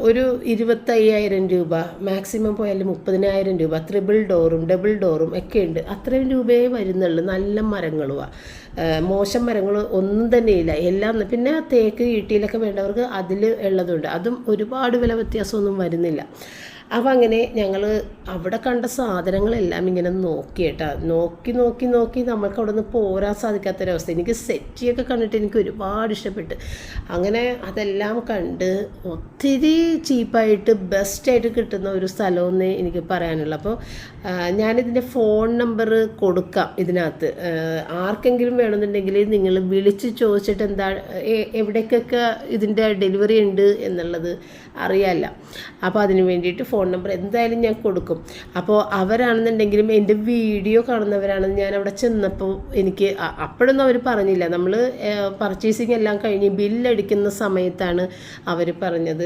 ഒരു 25,000 രൂപ, മാക്സിമം പോയാൽ 30,000 രൂപ, ട്രിപ്പിൾ ഡോറും ഡബിൾ ഡോറും ഒക്കെ ഉണ്ട്. അത്രയും രൂപയെ വരുന്നുള്ളൂ. നല്ല മരങ്ങളുമാണ്, മോശം മരങ്ങൾ ഒന്നും തന്നെയില്ല എല്ലാം. പിന്നെ തേക്ക് ഈട്ടിയിലൊക്കെ വേണ്ടവർക്ക് അതിൽ ഉള്ളതുണ്ട്. അതും ഒരുപാട് വില വ്യത്യാസമൊന്നും വരുന്നില്ല. അപ്പോൾ അങ്ങനെ ഞങ്ങൾ അവിടെ കണ്ട സാധനങ്ങളെല്ലാം ഇങ്ങനെ നോക്കിയേട്ടാ, നോക്കി നമ്മൾക്ക് അവിടെ നിന്ന് പോരാൻ സാധിക്കാത്തൊരവസ്ഥ. എനിക്ക് സെറ്റിയൊക്കെ കണ്ടിട്ട് എനിക്ക് ഒരുപാട് ഇഷ്ടപ്പെട്ട്. അങ്ങനെ അതെല്ലാം കണ്ട് ഒത്തിരി ചീപ്പായിട്ട് ബെസ്റ്റായിട്ട് കിട്ടുന്ന ഒരു സ്ഥലമെന്നേ എനിക്ക് പറയാനുള്ളൂ. അപ്പോൾ ഞാനിതിൻ്റെ ഫോൺ നമ്പർ കൊടുക്കാം ഇതിനകത്ത്. ആർക്കെങ്കിലും വേണമെന്നുണ്ടെങ്കിൽ നിങ്ങൾ വിളിച്ച് ചോദിച്ചിട്ട് എവിടേക്കൊക്കെ ഇതിൻ്റെ ഡെലിവറി ഉണ്ട് എന്നുള്ളത് അറിയാമല്ല. അപ്പോൾ അതിന് വേണ്ടിയിട്ട് ഫോൺ നമ്പർ എന്തായാലും ഞാൻ കൊടുക്കും. അപ്പോൾ അവരാണെന്നുണ്ടെങ്കിലും എൻ്റെ വീഡിയോ കാണുന്നവരാണെന്ന് ഞാൻ അവിടെ ചെന്നപ്പോൾ എനിക്ക് അപ്പോഴൊന്നും അവർ പറഞ്ഞില്ല. നമ്മൾ പർച്ചേസിങ് എല്ലാം കഴിഞ്ഞ് ബില്ലടിക്കുന്ന സമയത്താണ് അവർ പറഞ്ഞത്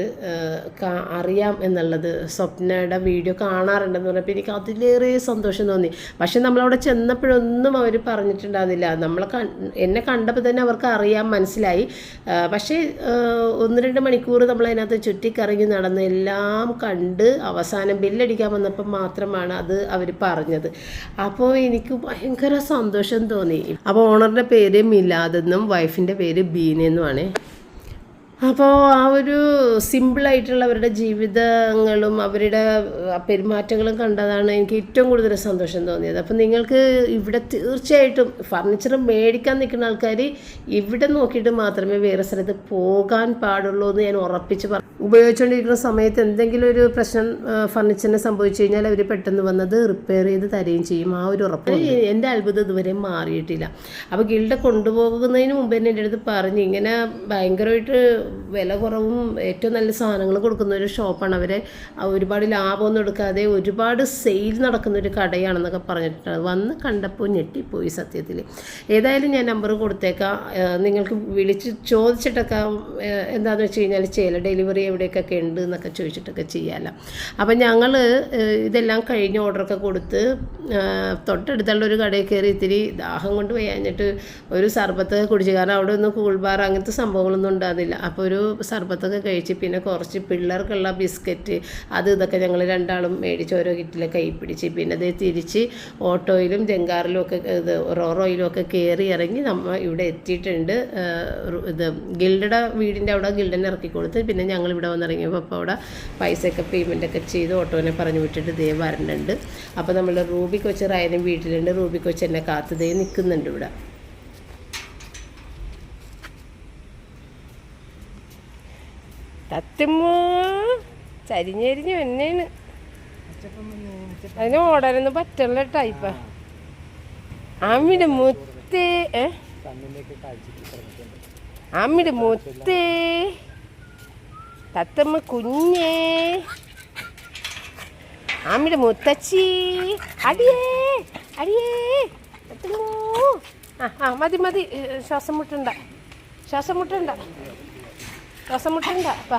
അറിയാം എന്നുള്ളത്. സ്വപ്നയുടെ വീഡിയോ കാണാറുണ്ടെന്ന് പറഞ്ഞപ്പോൾ എനിക്ക് അതിലേറെ സന്തോഷം തോന്നി. പക്ഷെ നമ്മളവിടെ ചെന്നപ്പോഴൊന്നും അവർ പറഞ്ഞിട്ടുണ്ടാകുന്നില്ല. എന്നെ കണ്ടപ്പോൾ തന്നെ അവർക്ക് അറിയാൻ മനസ്സിലായി. പക്ഷേ 1-2 മണിക്കൂർ നമ്മളതിനകത്ത് ചുറ്റിക്കറങ്ങി നടന്ന് എല്ലാം കണ്ട് അവസാനം ബില്ലടിക്കാൻ വന്നപ്പോൾ മാത്രമാണ് അത് അവർ പറഞ്ഞത്. അപ്പോൾ എനിക്ക് ഭയങ്കര സന്തോഷം തോന്നി. അപ്പോൾ ഓണറിൻ്റെ പേര് മിലാദെന്നും വൈഫിൻ്റെ പേര് ബീനെന്നുമാണ്. അപ്പോൾ ആ ഒരു സിമ്പിളായിട്ടുള്ള അവരുടെ ജീവിതങ്ങളും അവരുടെ പെരുമാറ്റങ്ങളും കണ്ടതാണ് എനിക്ക് ഏറ്റവും കൂടുതൽ സന്തോഷം തോന്നിയത്. അപ്പോൾ നിങ്ങൾക്ക് ഇവിടെ തീർച്ചയായിട്ടും ഫർണിച്ചർ മേടിക്കാൻ നിൽക്കുന്ന ആൾക്കാർ ഇവിടെ നോക്കിയിട്ട് മാത്രമേ വേറെ സ്ഥലത്ത് പോകാൻ പാടുള്ളൂ എന്ന് ഞാൻ ഉറപ്പിച്ച് പറഞ്ഞു. ഉപയോഗിച്ചുകൊണ്ടിരിക്കുന്ന സമയത്ത് എന്തെങ്കിലും ഒരു പ്രശ്നം ഫർണിച്ചറിന് സംഭവിച്ചു കഴിഞ്ഞാൽ അവർ പെട്ടെന്ന് വന്നത് റിപ്പയർ ചെയ്ത് തരുകയും ചെയ്യും. ആ ഒരു ഉറപ്പ് എൻ്റെ അത്ഭുതം ഇതുവരെ മാറിയിട്ടില്ല. അപ്പോൾ ഗിൽഡ കൊണ്ടുപോകുന്നതിന് മുമ്പ് തന്നെ എൻ്റെ അടുത്ത് പറഞ്ഞ് ഇങ്ങനെ ഭയങ്കരമായിട്ട് വില കുറവും ഏറ്റവും നല്ല സാധനങ്ങൾ കൊടുക്കുന്ന ഒരു ഷോപ്പാണ്. അവരെ ഒരുപാട് ലാഭമൊന്നും എടുക്കാതെ ഒരുപാട് സെയിൽ നടക്കുന്ന ഒരു കടയാണെന്നൊക്കെ പറഞ്ഞിട്ടാണ്. വന്ന് കണ്ടപ്പോൾ ഞെട്ടിപ്പോയി സത്യത്തിൽ. ഏതായാലും ഞാൻ നമ്പർ കൊടുത്തേക്കാം, നിങ്ങൾക്ക് വിളിച്ച് ചോദിച്ചിട്ടൊക്കെ എന്താണെന്ന് വെച്ച് കഴിഞ്ഞാൽ ചെയ്യല ഡെലിവറി എവിടേക്കൊക്കെ ഉണ്ട് എന്നൊക്കെ ചോദിച്ചിട്ടൊക്കെ ചെയ്യാമല്ലോ. അപ്പം ഞങ്ങൾ ഇതെല്ലാം കഴിഞ്ഞ് ഓർഡറൊക്കെ കൊടുത്ത് തൊട്ടടുത്തുള്ള ഒരു കടയിൽ കയറി ഇത്തിരി ദാഹം കൊണ്ട് വയ്യാഞ്ഞിട്ട് ഒരു സർബത്ത് കുടിച്ചു. കാരണം അവിടെ ഒന്നും കൂൾ ബാർ അങ്ങനത്തെ സംഭവങ്ങളൊന്നും ഉണ്ടാകുന്നില്ല. അപ്പോൾ ഒരു സർബത്തൊക്കെ കഴിച്ച് പിന്നെ കുറച്ച് പിള്ളേർക്കുള്ള ബിസ്ക്കറ്റ് ഇതൊക്കെ ഞങ്ങൾ രണ്ടാളും മേടിച്ച് ഓരോ കിറ്റിലെ കൈ പിടിച്ച് പിന്നെ അത് തിരിച്ച് ഓട്ടോയിലും ജങ്കാറിലും ഒക്കെ റോറോയിലും ഒക്കെ കയറി ഇറങ്ങി നമ്മൾ ഇവിടെ എത്തിയിട്ടുണ്ട്. ഗിൽഡയുടെ വീടിൻ്റെ അവിടെ ഗിൽഡനെ ഇറക്കി കൊടുത്ത് പിന്നെ ഞങ്ങൾ ഇവിടെ വന്നിറങ്ങിയപ്പോൾ അപ്പോൾ അവിടെ പൈസയൊക്കെ പേയ്മെൻറ്റൊക്കെ ചെയ്ത് ഓട്ടോനെ പറഞ്ഞു വിട്ടിട്ട് ദേ വരണുണ്ട്. അപ്പോൾ നമ്മൾ റൂബി കൊച്ച് റയനും വീട്ടിലുണ്ട്. റൂബി കൊച്ച് എന്നെ കാത്ത് ദേ നിൽക്കുന്നുണ്ട് ഇവിടെ. തത്തുമ്മോ ചരിഞ്ഞരിഞ്ഞ് വന്നേന് അതിന് ഓടാനൊന്നും പറ്റുള്ള ടൈപ്പാ. അമ്മിയുടെ മുത്തേ അമ്മിയുടെ മുത്തേ തത്തമ്മ കുഞ്ഞേ അമ്മിയുടെ മുത്തച്ചി അടിയേ അടിയേ തത്തുമ്മോ. മതി ശ്വാസം മുട്ടണ്ട. അപ്പാ